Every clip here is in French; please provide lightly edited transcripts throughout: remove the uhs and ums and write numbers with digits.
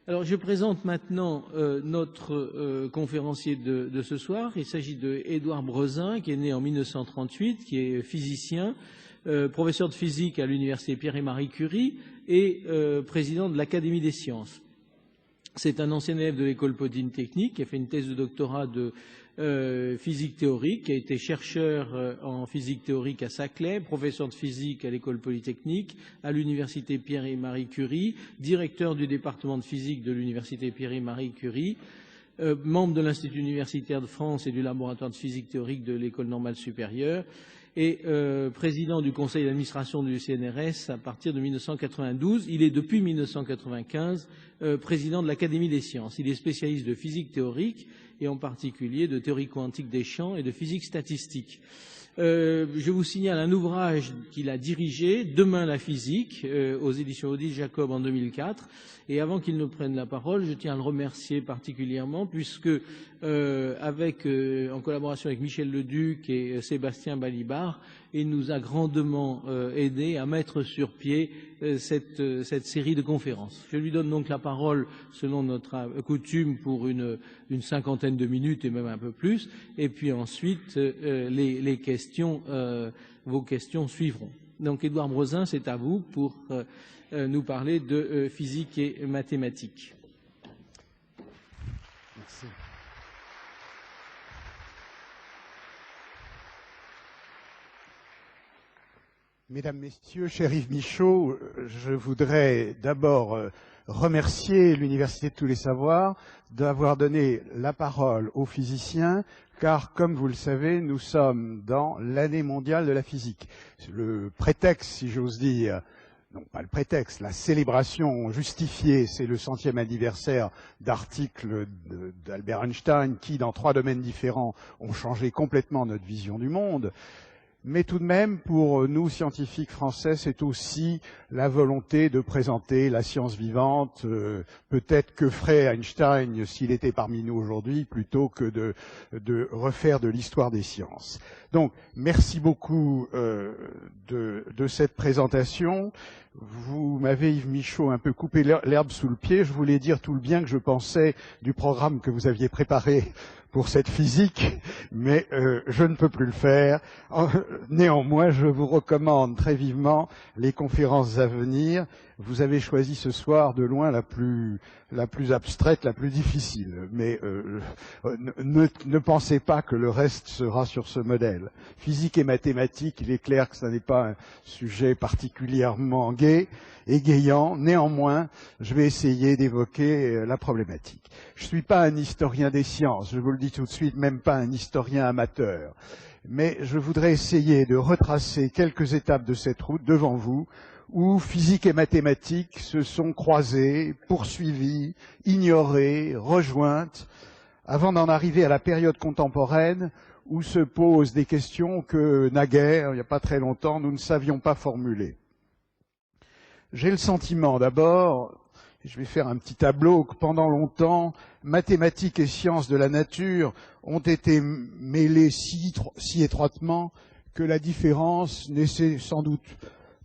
Alors, je présente maintenant notre conférencier de ce soir. Il s'agit de Édouard Brezin, qui est né en 1938, qui est physicien, professeur de physique à l'université Pierre et Marie Curie et président de l'Académie des sciences. C'est un ancien élève de l'école polytechnique qui a fait une thèse de doctorat de physique théorique, qui a été chercheur en physique théorique à Saclay, professeur de physique à l'école polytechnique, à l'université Pierre et Marie Curie, directeur du département de physique de l'université Pierre et Marie Curie, membre de l'Institut universitaire de France et du laboratoire de physique théorique de l'école normale supérieure, et président du conseil d'administration du CNRS à partir de 1992. Il est depuis 1995 président de l'Académie des sciences. Il est spécialiste de physique théorique et en particulier de théorie quantique des champs et de physique statistique. Je vous signale un ouvrage qu'il a dirigé, Demain la physique, aux éditions Odile Jacob en 2004. Et avant qu'il ne prenne la parole, je tiens à le remercier particulièrement puisque, en collaboration avec Michel Leduc et Sébastien Balibar, il nous a grandement aidé à mettre sur pied cette série de conférences. Je lui donne donc la parole, selon notre coutume, pour une cinquantaine de minutes et même un peu plus. Et puis ensuite, les questions, vos questions suivront. Donc, Édouard Brezin, c'est à vous pour nous parler de physique et mathématiques. Merci. Mesdames, Messieurs, cher Yves Michaud, je voudrais d'abord remercier l'Université de tous les savoirs d'avoir donné la parole aux physiciens, car, comme vous le savez, nous sommes dans l'année mondiale de la physique. Le prétexte, si j'ose dire, non pas le prétexte, la célébration justifiée, c'est le 100e anniversaire d'articles d'Albert Einstein qui, dans 3 domaines différents, ont changé complètement notre vision du monde. Mais tout de même, pour nous, scientifiques français, c'est aussi la volonté de présenter la science vivante. Peut-être que ferait Einstein s'il était parmi nous aujourd'hui, plutôt que de refaire de l'histoire des sciences. Donc, merci beaucoup de cette présentation. Vous m'avez, Yves Michaud, un peu coupé l'herbe sous le pied. Je voulais dire tout le bien que je pensais du programme que vous aviez préparé pour cette physique, mais je ne peux plus le faire. Néanmoins, je vous recommande très vivement les conférences à venir. Vous avez choisi ce soir de loin la plus abstraite, la plus difficile. Mais ne pensez pas que le reste sera sur ce modèle. Physique et mathématiques, il est clair que ce n'est pas un sujet particulièrement gai, égayant. Néanmoins, je vais essayer d'évoquer la problématique. Je ne suis pas un historien des sciences, je vous le dis tout de suite, même pas un historien amateur. Mais je voudrais essayer de retracer quelques étapes de cette route devant vous, où physique et mathématiques se sont croisées, poursuivies, ignorées, rejointes, avant d'en arriver à la période contemporaine où se posent des questions que naguère, il n'y a pas très longtemps, nous ne savions pas formuler. J'ai le sentiment d'abord, je vais faire un petit tableau, que pendant longtemps, mathématiques et sciences de la nature ont été mêlées si étroitement que la différence n'était sans doute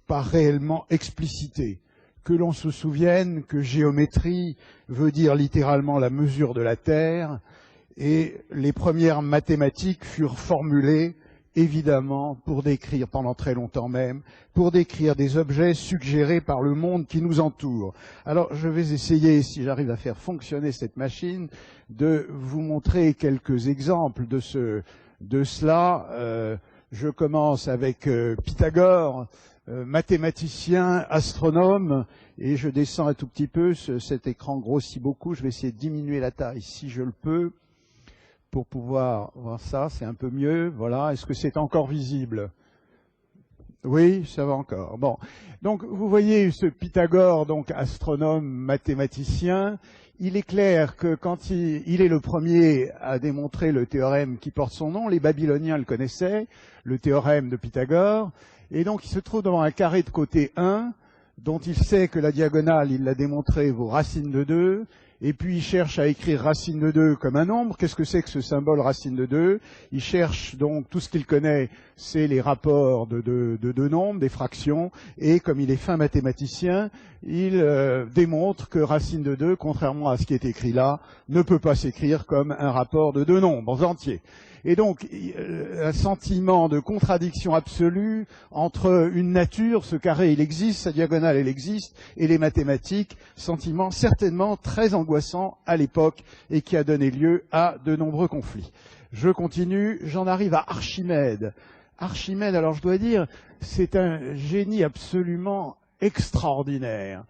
pas réellement explicitée. Que l'on se souvienne que géométrie veut dire littéralement la mesure de la Terre, et les premières mathématiques furent formulées évidemment pour décrire, pendant très longtemps même, pour décrire des objets suggérés par le monde qui nous entoure. Alors je vais essayer, si j'arrive à faire fonctionner cette machine, de vous montrer quelques exemples de cela. Je commence avec Pythagore, mathématicien, astronome, et je descends un tout petit peu, cet écran grossit beaucoup, je vais essayer de diminuer la taille si je le peux, pour pouvoir voir ça, c'est un peu mieux, voilà, est-ce que c'est encore visible? Oui, ça va encore. Bon, donc vous voyez ce Pythagore, donc astronome, mathématicien, il est clair que quand il est le premier à démontrer le théorème qui porte son nom, les Babyloniens le connaissaient, le théorème de Pythagore, et donc il se trouve devant un carré de côté 1, dont il sait que la diagonale, il l'a démontré, vaut racine de 2, et puis il cherche à écrire racine de 2 comme un nombre. Qu'est-ce que c'est que ce symbole racine de 2? Il cherche donc, tout ce qu'il connaît, c'est les rapports de deux nombres, des fractions, et comme il est fin mathématicien, il démontre que racine de 2, contrairement à ce qui est écrit là, ne peut pas s'écrire comme un rapport de deux nombres entiers. Et donc, un sentiment de contradiction absolue entre une nature, ce carré il existe, sa diagonale elle existe, et les mathématiques, sentiment certainement très angoissant à l'époque et qui a donné lieu à de nombreux conflits. Je continue, j'en arrive à Archimède. Archimède, alors je dois dire, c'est un génie absolument extraordinaire.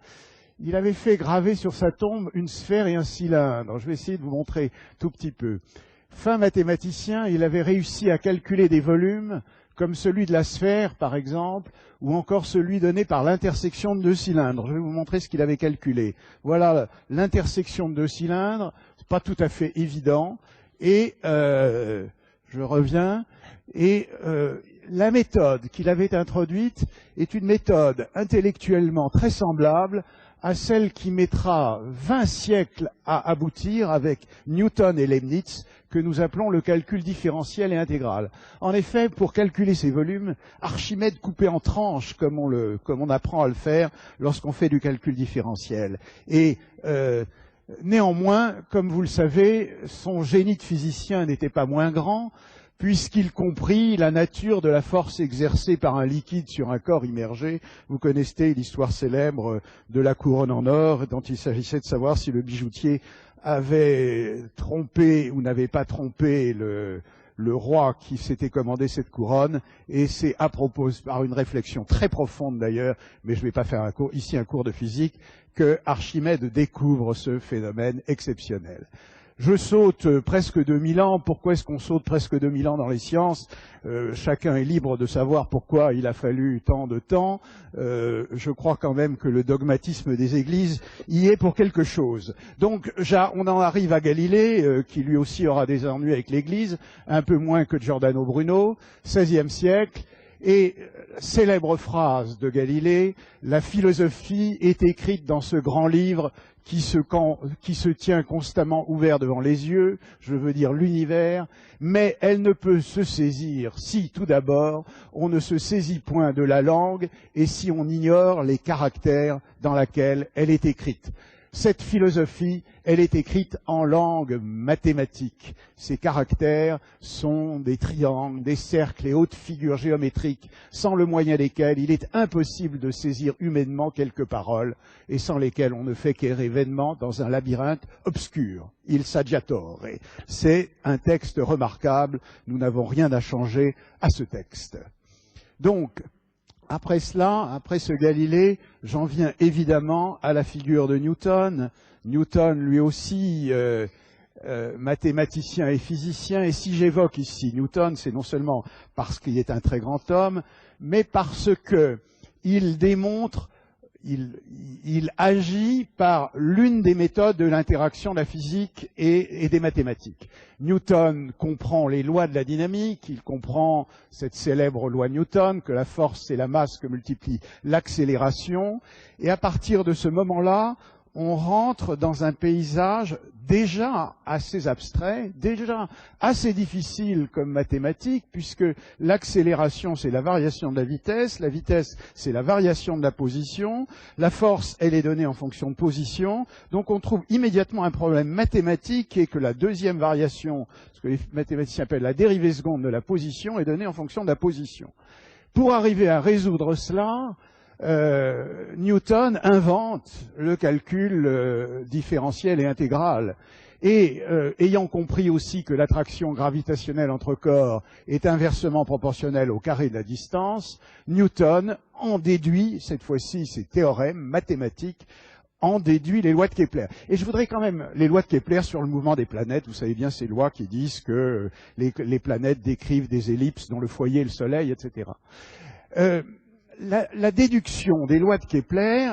Il avait fait graver sur sa tombe une sphère et un cylindre. Je vais essayer de vous montrer tout petit peu. Fin mathématicien, il avait réussi à calculer des volumes comme celui de la sphère, par exemple, ou encore celui donné par l'intersection de deux cylindres. Je vais vous montrer ce qu'il avait calculé. Voilà l'intersection de deux cylindres, c'est pas tout à fait évident. Et je reviens. Et la méthode qu'il avait introduite est une méthode intellectuellement très semblable à celle qui mettra 20 siècles à aboutir avec Newton et Leibniz, que nous appelons le calcul différentiel et intégral. En effet, pour calculer ces volumes, Archimède coupait en tranches, comme on apprend à le faire lorsqu'on fait du calcul différentiel. Et néanmoins, comme vous le savez, son génie de physicien n'était pas moins grand, puisqu'il comprit la nature de la force exercée par un liquide sur un corps immergé. Vous connaissez l'histoire célèbre de la couronne en or, dont il s'agissait de savoir si le bijoutier avait trompé ou n'avait pas trompé le roi qui s'était commandé cette couronne, et c'est à propos, par une réflexion très profonde d'ailleurs, mais je ne vais pas faire ici un cours de physique, que Archimède découvre ce phénomène exceptionnel. Je saute presque 2000 ans. Pourquoi est-ce qu'on saute presque 2000 ans dans les sciences? Chacun est libre de savoir pourquoi il a fallu tant de temps. Je crois quand même que le dogmatisme des églises y est pour quelque chose. Donc on en arrive à Galilée, qui lui aussi aura des ennuis avec l'église, un peu moins que Giordano Bruno, XVIe siècle. Et célèbre phrase de Galilée, la philosophie est écrite dans ce grand livre qui se tient constamment ouvert devant les yeux, je veux dire l'univers, mais elle ne peut se saisir si, tout d'abord, on ne se saisit point de la langue et si on ignore les caractères dans lesquels elle est écrite. Cette philosophie, elle est écrite en langue mathématique. Ces caractères sont des triangles, des cercles et autres figures géométriques, sans le moyen desquels il est impossible de saisir humainement quelques paroles, et sans lesquelles on ne fait qu'errer vainement dans un labyrinthe obscur. Il saggiatore. C'est un texte remarquable, nous n'avons rien à changer à ce texte. Donc, après cela, après ce Galilée, j'en viens évidemment à la figure de Newton. Newton, lui aussi, mathématicien et physicien. Et si j'évoque ici Newton, c'est non seulement parce qu'il est un très grand homme, mais parce qu'il démontre, il agit par l'une des méthodes de l'interaction de la physique et des mathématiques. Newton comprend les lois de la dynamique, il comprend cette célèbre loi Newton, que la force et la masse que multiplie l'accélération, et à partir de ce moment-là, on rentre dans un paysage déjà assez abstrait, déjà assez difficile comme mathématique, puisque l'accélération, c'est la variation de la vitesse c'est la variation de la position, la force, elle est donnée en fonction de position, donc on trouve immédiatement un problème mathématique qui est que la deuxième variation, ce que les mathématiciens appellent la dérivée seconde de la position, est donnée en fonction de la position. Pour arriver à résoudre cela, Newton invente le calcul différentiel et intégral. Et ayant compris aussi que l'attraction gravitationnelle entre corps est inversement proportionnelle au carré de la distance, Newton en déduit, cette fois-ci ses théorèmes mathématiques, en déduit les lois de Kepler. Et je voudrais quand même les lois de Kepler sur le mouvement des planètes. Vous savez bien ces lois qui disent que les planètes décrivent des ellipses dont le foyer est le Soleil, etc. La déduction des lois de Kepler,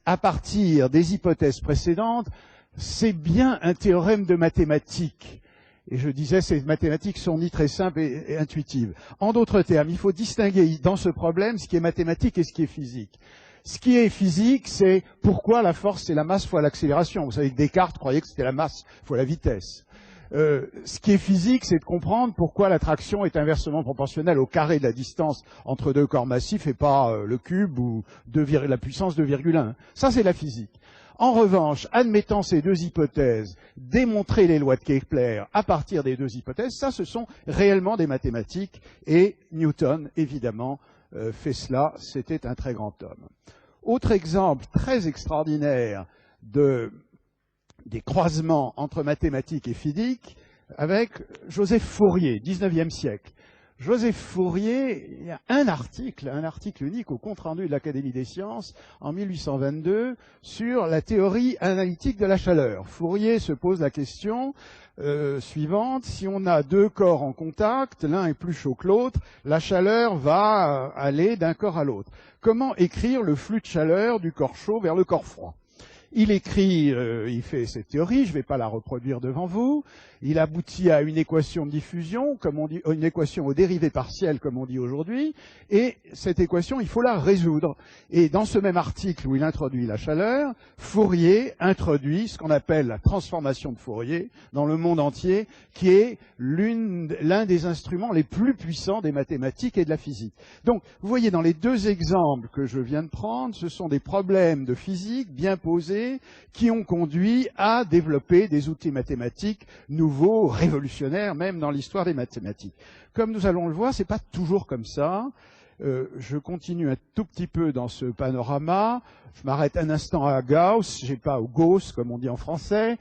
à partir des hypothèses précédentes, c'est bien un théorème de mathématiques. Et je disais, ces mathématiques sont ni très simples et intuitives. En d'autres termes, il faut distinguer dans ce problème ce qui est mathématique et ce qui est physique. Ce qui est physique, c'est pourquoi la force, c'est la masse fois l'accélération. Vous savez que Descartes croyait que c'était la masse fois la vitesse. Ce qui est physique, c'est de comprendre pourquoi l'attraction est inversement proportionnelle au carré de la distance entre deux corps massifs et pas le cube ou la puissance 2,1. Ça, c'est la physique. En revanche, admettant ces deux hypothèses, démontrer les lois de Kepler à partir des deux hypothèses, ça, ce sont réellement des mathématiques. Et Newton, évidemment, fait cela. C'était un très grand homme. Autre exemple très extraordinaire des croisements entre mathématiques et physique, avec Joseph Fourier, 19e siècle. Joseph Fourier, il y a un article unique au compte-rendu de l'Académie des sciences en 1822 sur la théorie analytique de la chaleur. Fourier se pose la question suivante: si on a deux corps en contact, l'un est plus chaud que l'autre, la chaleur va aller d'un corps à l'autre. Comment écrire le flux de chaleur du corps chaud vers le corps froid? Il écrit, il fait cette théorie, je ne vais pas la reproduire devant vous. Il aboutit à une équation de diffusion, comme on dit, une équation aux dérivées partielles, comme on dit aujourd'hui. Et cette équation, il faut la résoudre. Et dans ce même article où il introduit la chaleur, Fourier introduit ce qu'on appelle la transformation de Fourier dans le monde entier, qui est l'un des instruments les plus puissants des mathématiques et de la physique. Donc, vous voyez, dans les deux exemples que je viens de prendre, ce sont des problèmes de physique bien posés qui ont conduit à développer des outils mathématiques nouveaux, révolutionnaires, même dans l'histoire des mathématiques. Comme nous allons le voir, c'est pas toujours comme ça. Je continue un tout petit peu dans ce panorama. Je m'arrête un instant à Gauss, j'ai pas au Gauss, comme on dit en français.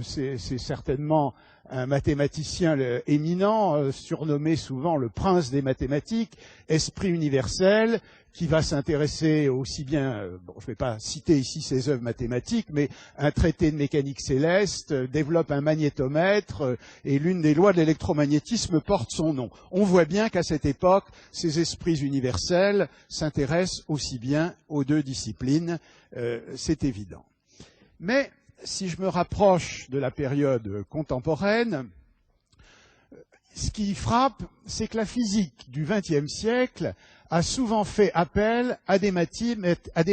C'est certainement un mathématicien éminent, surnommé souvent le prince des mathématiques, esprit universel, qui va s'intéresser aussi bien, bon, je ne vais pas citer ici ses œuvres mathématiques, mais un traité de mécanique céleste, développe un magnétomètre, et l'une des lois de l'électromagnétisme porte son nom. On voit bien qu'à cette époque, ces esprits universels s'intéressent aussi bien aux deux disciplines, c'est évident. Mais si je me rapproche de la période contemporaine, ce qui frappe, c'est que la physique du XXe siècle a souvent fait appel à des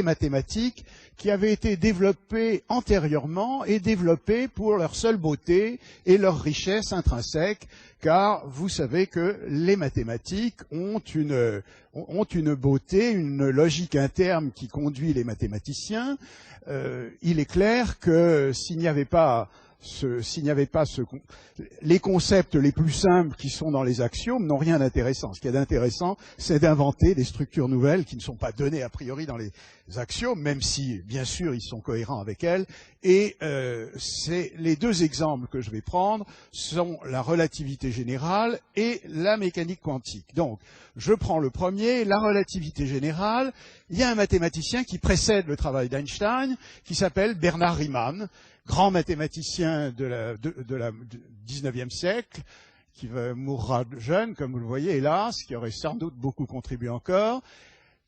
mathématiques qui avaient été développées antérieurement et développées pour leur seule beauté et leur richesse intrinsèque, car vous savez que les mathématiques ont une beauté, une logique interne qui conduit les mathématiciens. Il est clair que s'il n'y avait pas les concepts les plus simples qui sont dans les axiomes n'ont rien d'intéressant. Ce qui est intéressant, c'est d'inventer des structures nouvelles qui ne sont pas données a priori dans les axiomes, même si, bien sûr, ils sont cohérents avec elles. Et les deux exemples que je vais prendre sont la relativité générale et la mécanique quantique. Donc, je prends le premier, la relativité générale. Il y a un mathématicien qui précède le travail d'Einstein, qui s'appelle Bernard Riemann, grand mathématicien du XIXe siècle, qui mourra jeune, comme vous le voyez, hélas, qui aurait sans doute beaucoup contribué encore,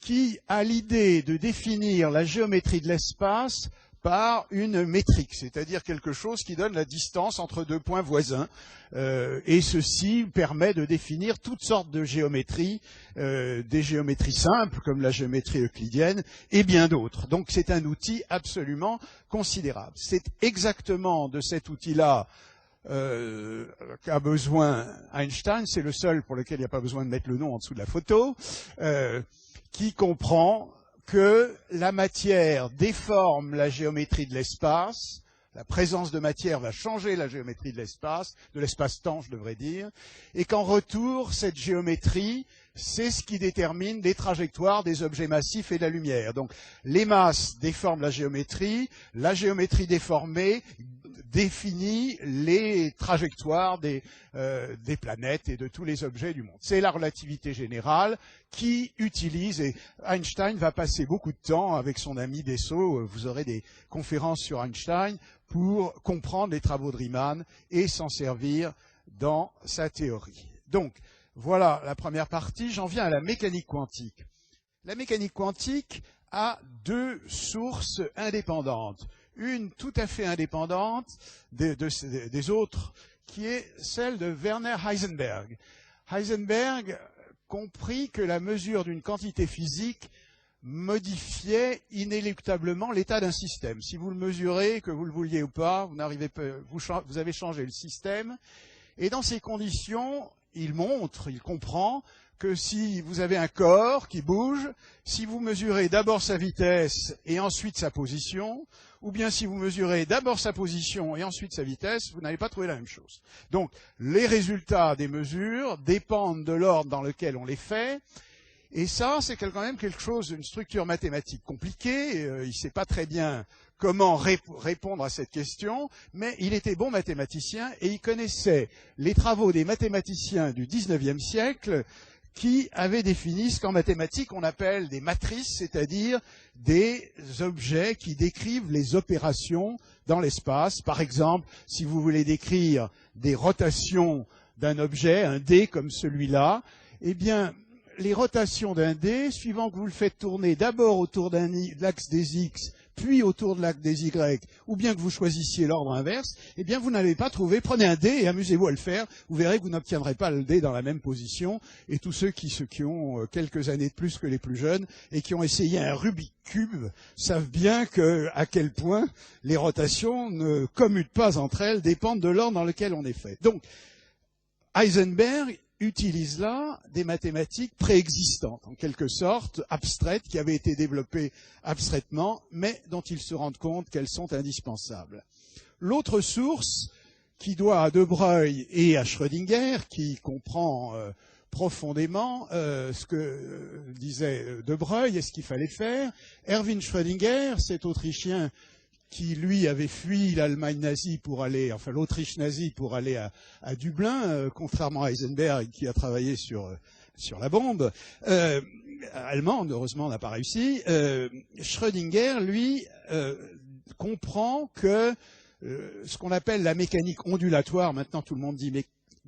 qui a l'idée de définir la géométrie de l'espace par une métrique, c'est-à-dire quelque chose qui donne la distance entre deux points voisins. Et ceci permet de définir toutes sortes de géométries, des géométries simples, comme la géométrie euclidienne, et bien d'autres. Donc c'est un outil absolument considérable. C'est exactement de cet outil-là qu'a besoin Einstein, c'est le seul pour lequel il n'y a pas besoin de mettre le nom en dessous de la photo, qui comprend que la matière déforme la géométrie de l'espace, la présence de matière va changer la géométrie de l'espace-temps, je devrais dire, et qu'en retour, cette géométrie, c'est ce qui détermine les trajectoires des objets massifs et de la lumière. Donc, les masses déforment la géométrie déformée définit les trajectoires des planètes et de tous les objets du monde. C'est la relativité générale qui utilise, et Einstein va passer beaucoup de temps avec son ami Dessau, vous aurez des conférences sur Einstein, pour comprendre les travaux de Riemann et s'en servir dans sa théorie. Donc, voilà la première partie. J'en viens à la mécanique quantique. La mécanique quantique a deux sources indépendantes. Une tout à fait indépendante des autres, qui est celle de Werner Heisenberg. Heisenberg comprit que la mesure d'une quantité physique modifiait inéluctablement l'état d'un système. Si vous le mesurez, que vous le vouliez ou pas, vous avez changé le système. Et dans ces conditions, il comprend que si vous avez un corps qui bouge, si vous mesurez d'abord sa vitesse et ensuite sa position, ou bien si vous mesurez d'abord sa position et ensuite sa vitesse, vous n'allez pas trouver la même chose. Donc, les résultats des mesures dépendent de l'ordre dans lequel on les fait, et ça, c'est quand même quelque chose, une structure mathématique compliquée. Il ne sait pas très bien comment répondre à cette question, mais il était bon mathématicien et il connaissait les travaux des mathématiciens du XIXe siècle qui avaient défini ce qu'en mathématiques on appelle des matrices, c'est-à-dire des objets qui décrivent les opérations dans l'espace. Par exemple, si vous voulez décrire des rotations d'un objet, un dé comme celui-là, eh bien, les rotations d'un dé, suivant que vous le faites tourner d'abord autour de l'axe des X, puis autour de l'axe des Y, ou bien que vous choisissiez l'ordre inverse, eh bien vous n'allez pas trouver. Prenez un dé et amusez-vous à le faire. Vous verrez que vous n'obtiendrez pas le dé dans la même position. Et tous ceux qui ont quelques années de plus que les plus jeunes et qui ont essayé un Rubik's Cube savent bien à quel point les rotations ne commutent pas entre elles, dépendent de l'ordre dans lequel on est fait. Donc, Heisenberg utilise là des mathématiques préexistantes, en quelque sorte, abstraites, qui avaient été développées abstraitement, mais dont il se rend compte qu'elles sont indispensables. L'autre source, qui doit à De Broglie et à Schrödinger, qui comprend profondément ce que disait De Broglie et ce qu'il fallait faire, Erwin Schrödinger, cet Autrichien qui, lui, avait fui l'Allemagne nazie pour aller, enfin l'Autriche nazie pour aller à Dublin, contrairement à Heisenberg qui a travaillé sur la bombe allemande, heureusement on n'a pas réussi. Schrödinger, lui, comprend que ce qu'on appelle la mécanique ondulatoire, maintenant tout le monde dit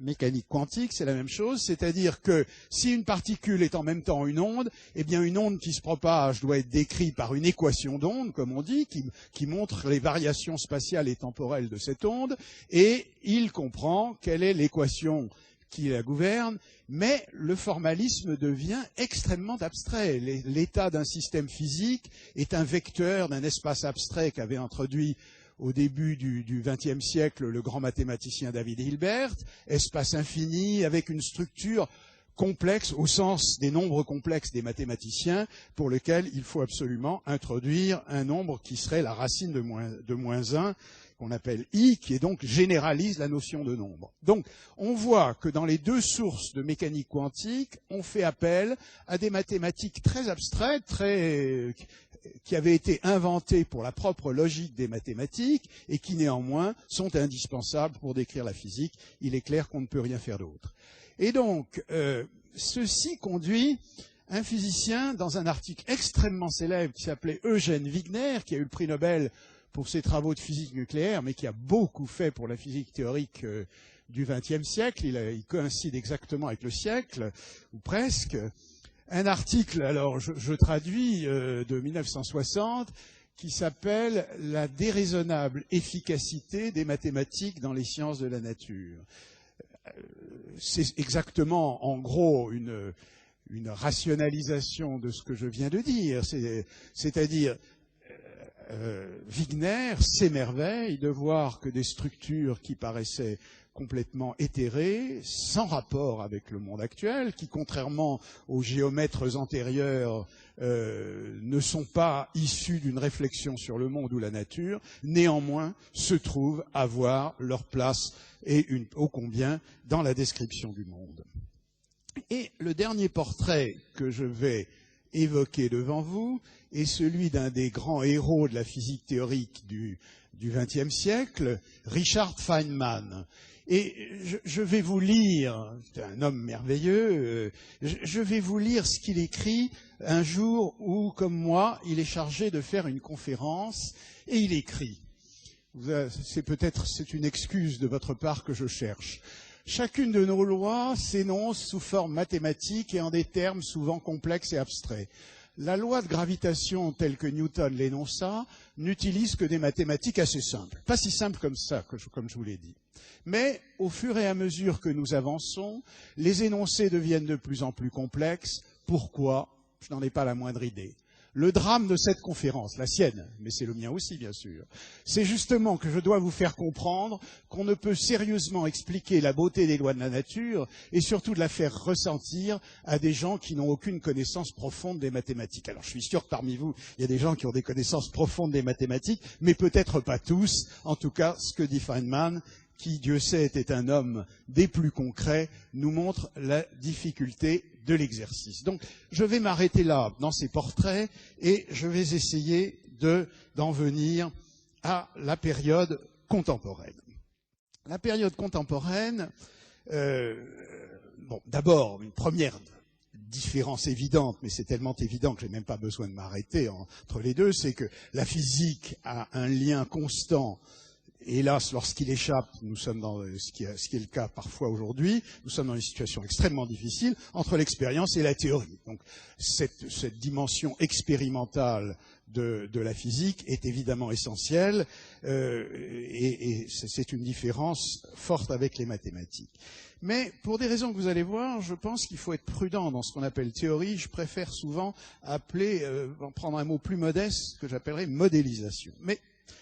mécanique quantique, c'est la même chose, c'est-à-dire que si une particule est en même temps une onde, eh bien une onde qui se propage doit être décrite par une équation d'onde, comme on dit, qui montre les variations spatiales et temporelles de cette onde, et il comprend quelle est l'équation qui la gouverne, mais le formalisme devient extrêmement abstrait. L'état d'un système physique est un vecteur d'un espace abstrait qu'avait introduit au début du XXe siècle le grand mathématicien David Hilbert, espace infini avec une structure complexe au sens des nombres complexes des mathématiciens pour lequel il faut absolument introduire un nombre qui serait la racine de moins 1, qu'on appelle i, qui est donc généralise la notion de nombre. Donc on voit que dans les deux sources de mécanique quantique, on fait appel à des mathématiques très abstraites, qui avaient été inventées pour la propre logique des mathématiques et qui néanmoins sont indispensables pour décrire la physique. Il est clair qu'on ne peut rien faire d'autre. Et donc, ceci conduit un physicien dans un article extrêmement célèbre qui s'appelait Eugène Wigner, qui a eu le prix Nobel pour ses travaux de physique nucléaire, mais qui a beaucoup fait pour la physique théorique du XXe siècle. Il coïncide exactement avec le siècle, ou presque. Un article, alors je traduis, de 1960, qui s'appelle « La déraisonnable efficacité des mathématiques dans les sciences de la nature ». C'est exactement, en gros, une rationalisation de ce que je viens de dire. C'est-à-dire, Wigner s'émerveille de voir que des structures qui paraissaient complètement éthérées, sans rapport avec le monde actuel, qui, contrairement aux géomètres antérieurs, ne sont pas issus d'une réflexion sur le monde ou la nature, néanmoins se trouvent avoir leur place et ô combien dans la description du monde. Et le dernier portrait que je vais évoquer devant vous est celui d'un des grands héros de la physique théorique du XXe siècle, Richard Feynman. Et je vais vous lire, c'est un homme merveilleux, je vais vous lire ce qu'il écrit un jour où, comme moi, il est chargé de faire une conférence, et il écrit, c'est une excuse de votre part que je cherche. Chacune de nos lois s'énonce sous forme mathématique et en des termes souvent complexes et abstraits. La loi de gravitation telle que Newton l'énonça n'utilise que des mathématiques assez simples. Pas si simples comme ça, comme je vous l'ai dit. Mais au fur et à mesure que nous avançons, les énoncés deviennent de plus en plus complexes. Pourquoi? Je n'en ai pas la moindre idée. Le drame de cette conférence, la sienne, mais c'est le mien aussi bien sûr, c'est justement que je dois vous faire comprendre qu'on ne peut sérieusement expliquer la beauté des lois de la nature et surtout de la faire ressentir à des gens qui n'ont aucune connaissance profonde des mathématiques. Alors je suis sûr que parmi vous, il y a des gens qui ont des connaissances profondes des mathématiques, mais peut-être pas tous. En tout cas, ce que dit Feynman, qui, Dieu sait, était un homme des plus concrets, nous montre la difficulté de l'exercice. Donc, je vais m'arrêter là, dans ces portraits, et je vais essayer d'en venir à la période contemporaine. La période contemporaine, bon, d'abord, une première différence évidente, mais c'est tellement évident que je n'ai même pas besoin de m'arrêter entre les deux, c'est que la physique a un lien constant. Hélas, lorsqu'il échappe, nous sommes dans ce qui est le cas parfois aujourd'hui, nous sommes dans une situation extrêmement difficile entre l'expérience et la théorie. Donc cette dimension expérimentale de la physique est évidemment essentielle et c'est une différence forte avec les mathématiques. Mais pour des raisons que vous allez voir, je pense qu'il faut être prudent dans ce qu'on appelle théorie. Je préfère souvent prendre un mot plus modeste que j'appellerais modélisation. Mais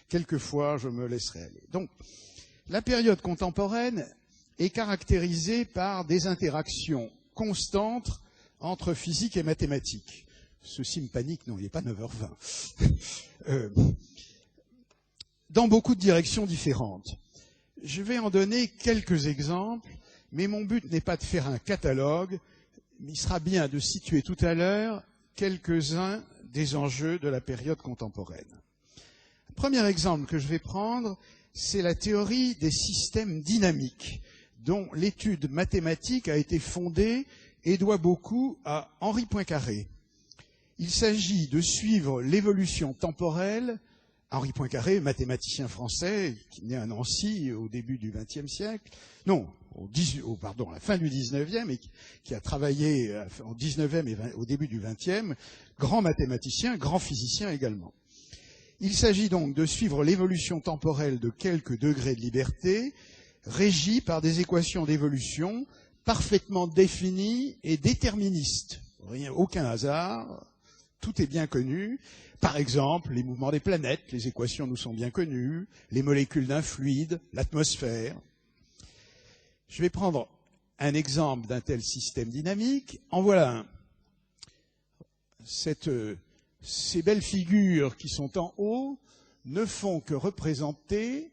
quelquefois, je me laisserai aller. Donc, la période contemporaine est caractérisée par des interactions constantes entre physique et mathématiques. Ceci me panique, non, il n'est pas 9h20. Dans beaucoup de directions différentes. Je vais en donner quelques exemples, mais mon but n'est pas de faire un catalogue, mais il sera bien de situer tout à l'heure quelques-uns des enjeux de la période contemporaine. Le premier exemple que je vais prendre, c'est la théorie des systèmes dynamiques, dont l'étude mathématique a été fondée et doit beaucoup à Henri Poincaré. Il s'agit de suivre l'évolution temporelle. Henri Poincaré, mathématicien français, qui est né à Nancy au début du XXe siècle, non, à la fin du XIXe, et qui a travaillé au XIXe et au début du XXe, grand mathématicien, grand physicien également. Il s'agit donc de suivre l'évolution temporelle de quelques degrés de liberté, régie par des équations d'évolution parfaitement définies et déterministes. Aucun hasard, tout est bien connu. Par exemple, les mouvements des planètes, les équations nous sont bien connues, les molécules d'un fluide, l'atmosphère. Je vais prendre un exemple d'un tel système dynamique. En voilà un. Ces belles figures qui sont en haut ne font que représenter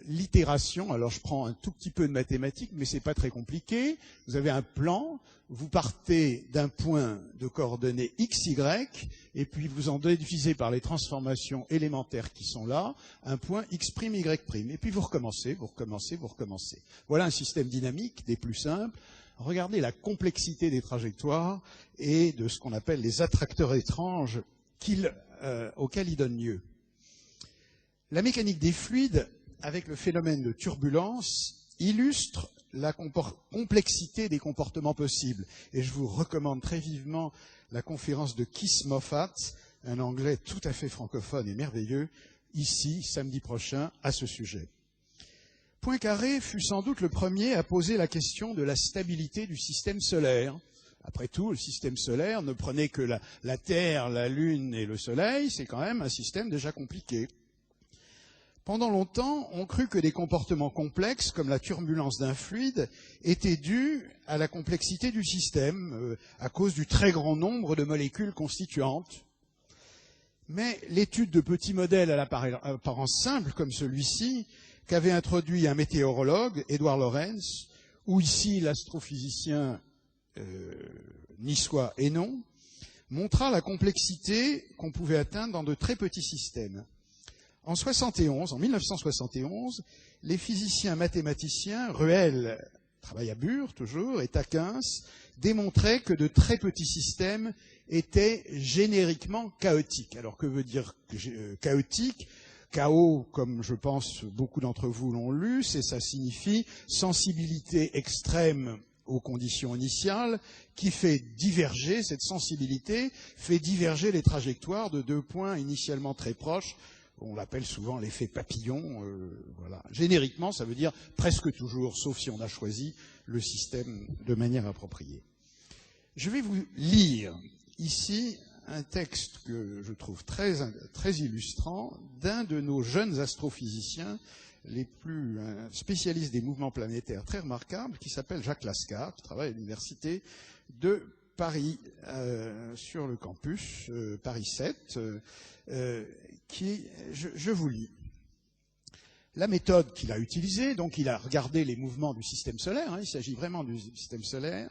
l'itération. Alors je prends un tout petit peu de mathématiques, mais c'est pas très compliqué. Vous avez un plan, vous partez d'un point de coordonnées x, y, et puis vous en divisez par les transformations élémentaires qui sont là, un point x', y', et puis vous recommencez, vous recommencez, vous recommencez. Voilà un système dynamique des plus simples. Regardez la complexité des trajectoires et de ce qu'on appelle les attracteurs étranges auxquels ils donnent lieu. La mécanique des fluides, avec le phénomène de turbulence, illustre la complexité des comportements possibles. Et je vous recommande très vivement la conférence de Keith Moffat, un anglais tout à fait francophone et merveilleux, ici, samedi prochain, à ce sujet. Poincaré fut sans doute le premier à poser la question de la stabilité du système solaire. Après tout, le système solaire ne prenait que la Terre, la Lune et le Soleil, c'est quand même un système déjà compliqué. Pendant longtemps, on crut que des comportements complexes, comme la turbulence d'un fluide, étaient dus à la complexité du système, à cause du très grand nombre de molécules constituantes. Mais l'étude de petits modèles à l'apparence simple, comme celui-ci, qu'avait introduit un météorologue, Édouard Lorenz, ou ici l'astrophysicien niçois Hénon, montra la complexité qu'on pouvait atteindre dans de très petits systèmes. En 1971, les physiciens mathématiciens, Ruel, travaille à Bure toujours, et Takins, démontraient que de très petits systèmes étaient génériquement chaotiques. Alors que veut dire chaotique ? Chaos, comme je pense beaucoup d'entre vous l'ont lu, ça signifie sensibilité extrême aux conditions initiales, qui fait diverger, cette sensibilité fait diverger les trajectoires de deux points initialement très proches. On l'appelle souvent l'effet papillon. Voilà. Génériquement, ça veut dire presque toujours, sauf si on a choisi le système de manière appropriée. Je vais vous lire ici un texte que je trouve très illustrant d'un de nos jeunes astrophysiciens, les plus spécialistes des mouvements planétaires très remarquables, qui s'appelle Jacques Lascar, qui travaille à l'université de Paris, sur le campus Paris 7, je vous lis. La méthode qu'il a utilisée, donc il a regardé les mouvements du système solaire, il s'agit vraiment du système solaire.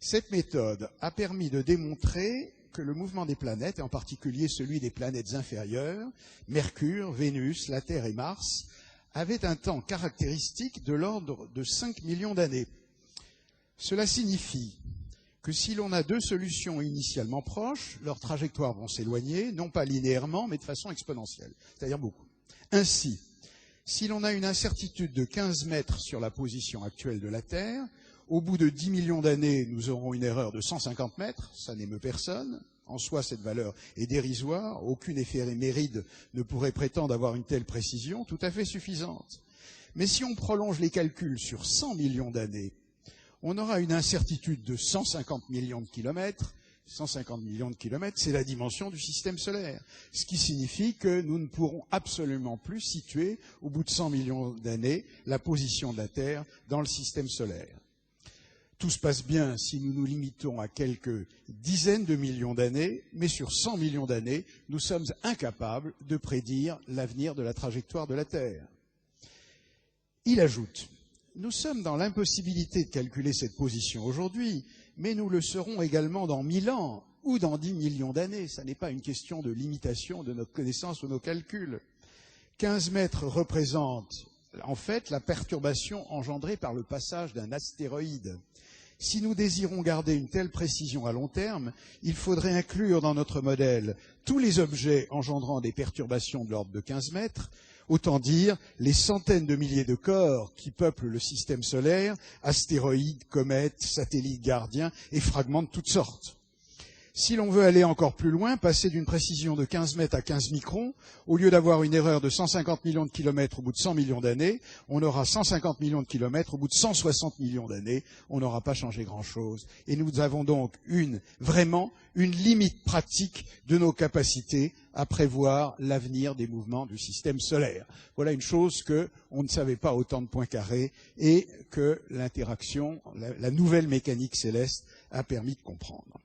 Cette méthode a permis de démontrer que le mouvement des planètes, et en particulier celui des planètes inférieures, Mercure, Vénus, la Terre et Mars, avait un temps caractéristique de l'ordre de 5 millions d'années. Cela signifie que si l'on a deux solutions initialement proches, leurs trajectoires vont s'éloigner, non pas linéairement, mais de façon exponentielle, c'est-à-dire beaucoup. Ainsi, si l'on a une incertitude de 15 mètres sur la position actuelle de la Terre, au bout de 10 millions d'années, nous aurons une erreur de 150 mètres, ça n'émeut personne. En soi, cette valeur est dérisoire, aucune éphéméride ne pourrait prétendre avoir une telle précision, tout à fait suffisante. Mais si on prolonge les calculs sur 100 millions d'années, on aura une incertitude de 150 millions de kilomètres. 150 millions de kilomètres, c'est la dimension du système solaire. Ce qui signifie que nous ne pourrons absolument plus situer, au bout de 100 millions d'années, la position de la Terre dans le système solaire. Tout se passe bien si nous nous limitons à quelques dizaines de millions d'années, mais sur 100 millions d'années, nous sommes incapables de prédire l'avenir de la trajectoire de la Terre. Il ajoute, nous sommes dans l'impossibilité de calculer cette position aujourd'hui, mais nous le serons également dans 1000 ans ou dans 10 millions d'années. Ça n'est pas une question de limitation de notre connaissance ou de nos calculs. 15 mètres représentent en fait la perturbation engendrée par le passage d'un astéroïde. Si nous désirons garder une telle précision à long terme, il faudrait inclure dans notre modèle tous les objets engendrant des perturbations de l'ordre de 15 mètres, autant dire les centaines de milliers de corps qui peuplent le système solaire, astéroïdes, comètes, satellites gardiens et fragments de toutes sortes. Si l'on veut aller encore plus loin, passer d'une précision de 15 mètres à 15 microns, au lieu d'avoir une erreur de 150 millions de kilomètres au bout de 100 millions d'années, on aura 150 millions de kilomètres au bout de 160 millions d'années. On n'aura pas changé grand-chose. Et nous avons donc vraiment une limite pratique de nos capacités à prévoir l'avenir des mouvements du système solaire. Voilà une chose qu'on ne savait pas au temps de Poincaré et que l'interaction, la nouvelle mécanique céleste a permis de comprendre.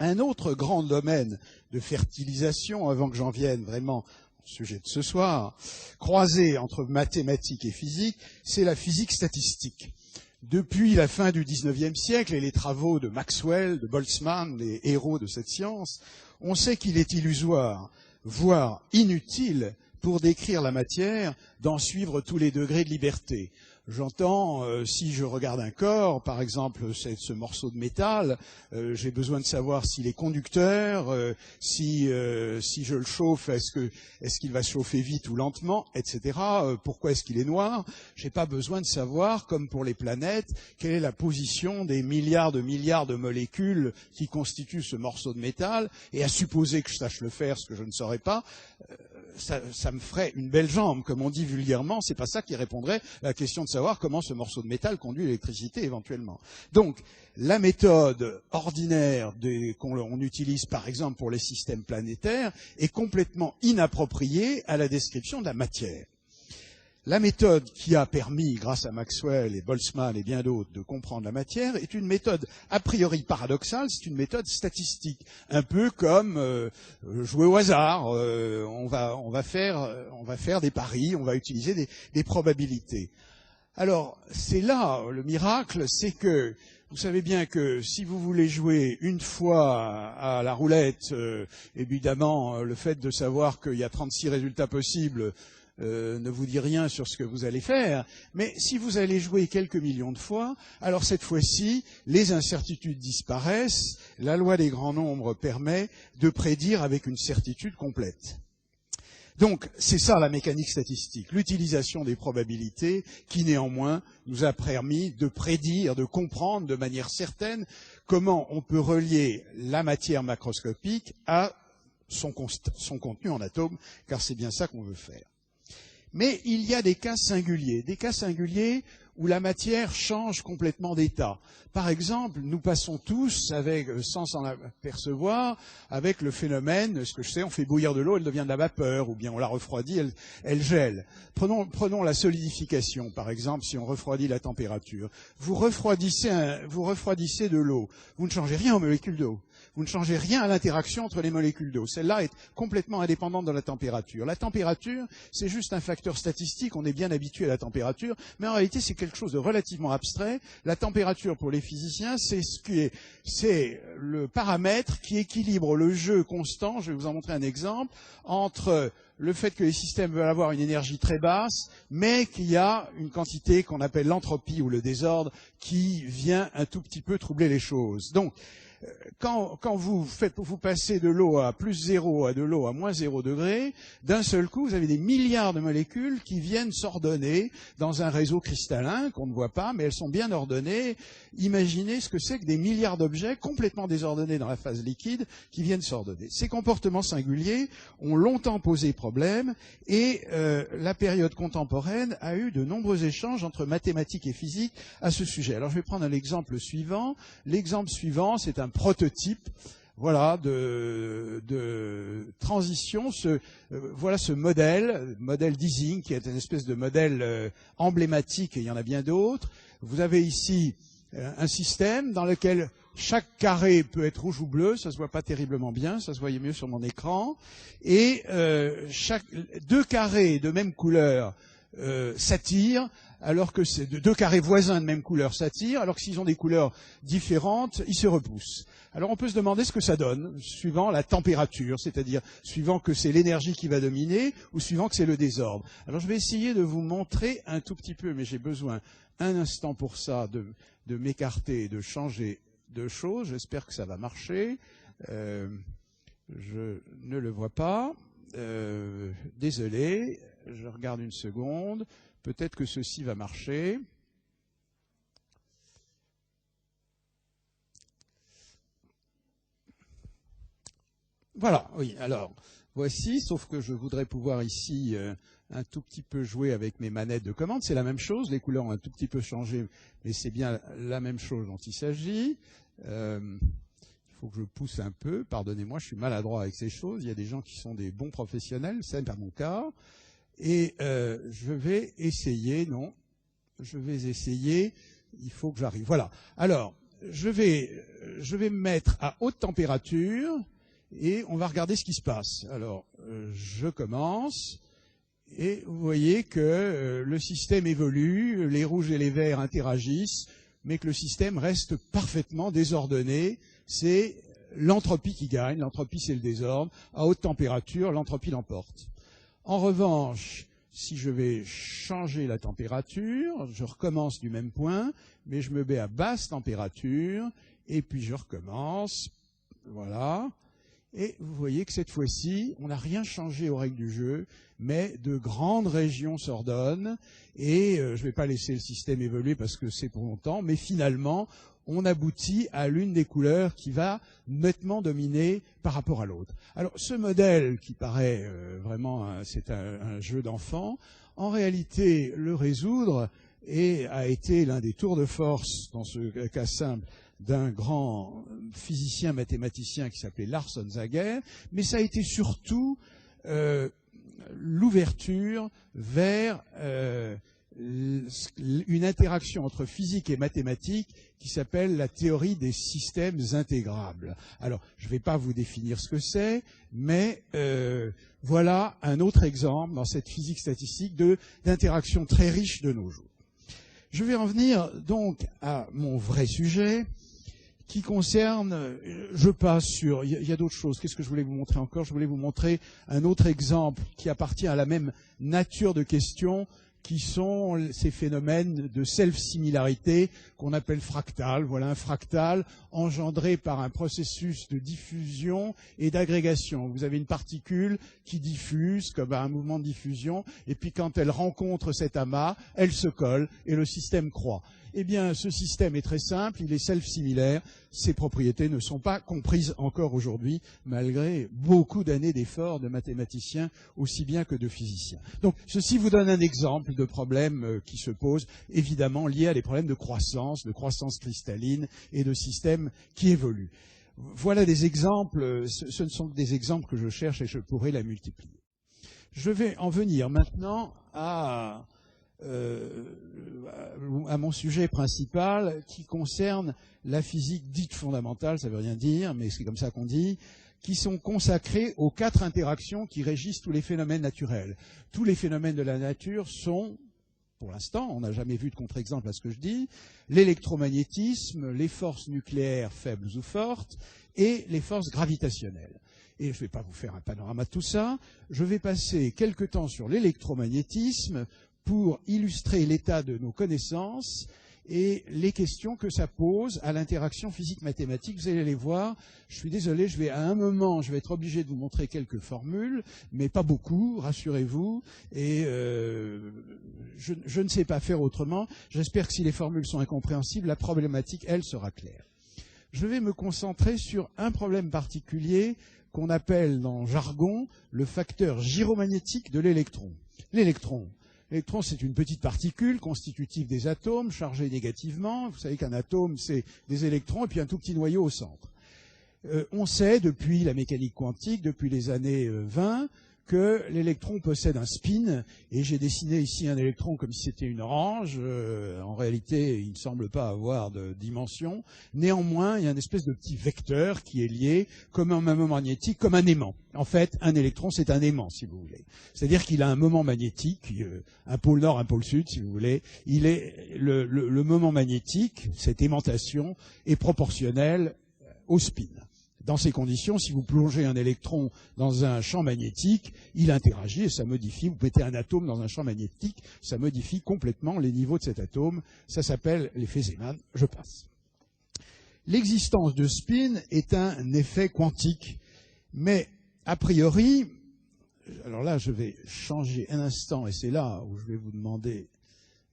Un autre grand domaine de fertilisation, avant que j'en vienne vraiment au sujet de ce soir, croisé entre mathématiques et physique, c'est la physique statistique. Depuis la fin du XIXe siècle et les travaux de Maxwell, de Boltzmann, les héros de cette science, on sait qu'il est illusoire, voire inutile, pour décrire la matière, d'en suivre tous les degrés de liberté. J'entends, si je regarde un corps, par exemple ce morceau de métal, j'ai besoin de savoir s'il est conducteur, si je le chauffe, est-ce qu'il va se chauffer vite ou lentement, etc. Pourquoi est-ce qu'il est noir? J'ai pas besoin de savoir, comme pour les planètes, quelle est la position des milliards de molécules qui constituent ce morceau de métal, et à supposer que je sache le faire, ce que je ne saurais pas, ça me ferait une belle jambe, comme on dit vulgairement. C'est pas ça qui répondrait à la question de savoir comment ce morceau de métal conduit l'électricité éventuellement. Donc, la méthode ordinaire qu'on utilise par exemple pour les systèmes planétaires est complètement inappropriée à la description de la matière. La méthode qui a permis, grâce à Maxwell et Boltzmann et bien d'autres, de comprendre la matière est une méthode a priori paradoxale, c'est une méthode statistique, un peu comme jouer au hasard. On va faire des paris, on va utiliser des probabilités. Alors, c'est là le miracle, c'est que vous savez bien que si vous voulez jouer une fois à la roulette, évidemment, le fait de savoir qu'il y a 36 résultats possibles ne vous dit rien sur ce que vous allez faire, mais si vous allez jouer quelques millions de fois, alors cette fois-ci, les incertitudes disparaissent, la loi des grands nombres permet de prédire avec une certitude complète. Donc, c'est ça la mécanique statistique, l'utilisation des probabilités qui, néanmoins, nous a permis de prédire, de comprendre de manière certaine comment on peut relier la matière macroscopique à son contenu en atomes, car c'est bien ça qu'on veut faire. Mais il y a des cas singuliers où la matière change complètement d'état. Par exemple, nous passons tous, sans s'en apercevoir, avec le phénomène, ce que je sais, on fait bouillir de l'eau, elle devient de la vapeur, ou bien on la refroidit, elle gèle. Prenons la solidification, par exemple, si on refroidit la température. Vous refroidissez de l'eau, vous ne changez rien aux molécules d'eau. Vous ne changez rien à l'interaction entre les molécules d'eau. Celle-là est complètement indépendante de la température. La température, c'est juste un facteur statistique. On est bien habitué à la température, mais en réalité, c'est quelque chose de relativement abstrait. La température, pour les physiciens, c'est le paramètre qui équilibre le jeu constant. Je vais vous en montrer un exemple entre le fait que les systèmes veulent avoir une énergie très basse, mais qu'il y a une quantité qu'on appelle l'entropie ou le désordre qui vient un tout petit peu troubler les choses. Donc, quand vous passez de l'eau à plus 0 à de l'eau à moins 0 degré, d'un seul coup, vous avez des milliards de molécules qui viennent s'ordonner dans un réseau cristallin qu'on ne voit pas, mais elles sont bien ordonnées. Imaginez ce que c'est que des milliards d'objets complètement désordonnés dans la phase liquide qui viennent s'ordonner. Ces comportements singuliers ont longtemps posé problème et la période contemporaine a eu de nombreux échanges entre mathématiques et physique à ce sujet. Alors je vais prendre un exemple suivant. L'exemple suivant, c'est un prototype, voilà, de transition. Voilà ce modèle d'Ising, qui est une espèce de modèle emblématique, et il y en a bien d'autres. Vous avez ici un système dans lequel chaque carré peut être rouge ou bleu, ça se voit pas terriblement bien, ça se voyait mieux sur mon écran, et deux carrés de même couleur s'attirent, alors que c'est deux carrés voisins de même couleur s'attirent, alors que s'ils ont des couleurs différentes, ils se repoussent. Alors on peut se demander ce que ça donne, suivant la température, c'est-à-dire suivant que c'est l'énergie qui va dominer, ou suivant que c'est le désordre. Alors je vais essayer de vous montrer un tout petit peu, mais j'ai besoin un instant pour ça, de m'écarter et de changer de choses. J'espère que ça va marcher. Je ne le vois pas. Désolé, je regarde une seconde. Peut-être que ceci va marcher. Voilà, oui, alors, voici, sauf que je voudrais pouvoir ici un tout petit peu jouer avec mes manettes de commande. C'est la même chose, les couleurs ont un tout petit peu changé, mais c'est bien la même chose dont il s'agit. Il faut que je pousse un peu, pardonnez-moi, je suis maladroit avec ces choses. Il y a des gens qui sont des bons professionnels, c'est pas mon cas. Et je vais essayer, il faut que j'arrive. Voilà, alors, je vais me mettre à haute température, et on va regarder ce qui se passe. Alors, je commence, et vous voyez que le système évolue, les rouges et les verts interagissent, mais que le système reste parfaitement désordonné. C'est l'entropie qui gagne, l'entropie c'est le désordre. À haute température, l'entropie l'emporte. En revanche, si je vais changer la température, je recommence du même point, mais je me mets à basse température, et puis je recommence, voilà. Et vous voyez que cette fois-ci, on n'a rien changé aux règles du jeu, mais de grandes régions s'ordonnent, et je ne vais pas laisser le système évoluer parce que c'est pour longtemps, mais finalement, on aboutit à l'une des couleurs qui va nettement dominer par rapport à l'autre. Alors, ce modèle qui paraît vraiment, c'est un jeu d'enfant, en réalité, le résoudre a été l'un des tours de force, dans ce cas simple, d'un grand physicien mathématicien qui s'appelait Lars Onsager, mais ça a été surtout l'ouverture vers une interaction entre physique et mathématiques qui s'appelle la théorie des systèmes intégrables. Alors, je ne vais pas vous définir ce que c'est, mais voilà un autre exemple dans cette physique statistique d'interaction très riche de nos jours. Je vais en venir donc à mon vrai sujet, qui concerne, je passe sur, il y a d'autres choses. Qu'est-ce que je voulais vous montrer encore? Je voulais vous montrer un autre exemple qui appartient à la même nature de questions, qui sont ces phénomènes de self-similarité qu'on appelle fractal. Voilà un fractal engendré par un processus de diffusion et d'agrégation. Vous avez une particule qui diffuse, comme un mouvement de diffusion, et puis quand elle rencontre cet amas, elle se colle et le système croît. Eh bien, ce système est très simple, il est self-similaire. Ses propriétés ne sont pas comprises encore aujourd'hui, malgré beaucoup d'années d'efforts de mathématiciens, aussi bien que de physiciens. Donc, ceci vous donne un exemple de problème qui se pose, évidemment lié à des problèmes de croissance cristalline et de systèmes qui évoluent. Voilà des exemples, ce ne sont que des exemples que je cherche et je pourrais la multiplier. Je vais en venir maintenant à mon sujet principal qui concerne la physique dite fondamentale, ça ne veut rien dire, mais c'est comme ça qu'on dit, qui sont consacrés aux 4 interactions qui régissent tous les phénomènes naturels. Tous les phénomènes de la nature sont, pour l'instant, on n'a jamais vu de contre-exemple à ce que je dis, l'électromagnétisme, les forces nucléaires faibles ou fortes et les forces gravitationnelles. Et je ne vais pas vous faire un panorama de tout ça, je vais passer quelque temps sur l'électromagnétisme pour illustrer l'état de nos connaissances et les questions que ça pose à l'interaction physique-mathématique. Vous allez les voir, je suis désolé, à un moment, je vais être obligé de vous montrer quelques formules, mais pas beaucoup, rassurez-vous, et je ne sais pas faire autrement. J'espère que si les formules sont incompréhensibles, la problématique, elle, sera claire. Je vais me concentrer sur un problème particulier qu'on appelle dans le jargon le facteur gyromagnétique de l'électron. L'électron, c'est une petite particule constitutive des atomes, chargée négativement. Vous savez qu'un atome, c'est des électrons et puis un tout petit noyau au centre. On sait depuis la mécanique quantique, depuis les années 20, que l'électron possède un spin, et j'ai dessiné ici un électron comme si c'était une orange. En réalité, il ne semble pas avoir de dimension. Néanmoins, il y a une espèce de petit vecteur qui est lié, comme un moment magnétique, comme un aimant. En fait, un électron, c'est un aimant, si vous voulez. C'est-à-dire qu'il a un moment magnétique, un pôle nord, un pôle sud, si vous voulez. Il est le moment magnétique, cette aimantation, est proportionnelle au spin. Dans ces conditions, si vous plongez un électron dans un champ magnétique, il interagit et ça modifie. Vous mettez un atome dans un champ magnétique, ça modifie complètement les niveaux de cet atome. Ça s'appelle l'effet Zeeman. Je passe. L'existence de spin est un effet quantique. Mais, a priori, alors là, je vais changer un instant et c'est là où je vais vous demander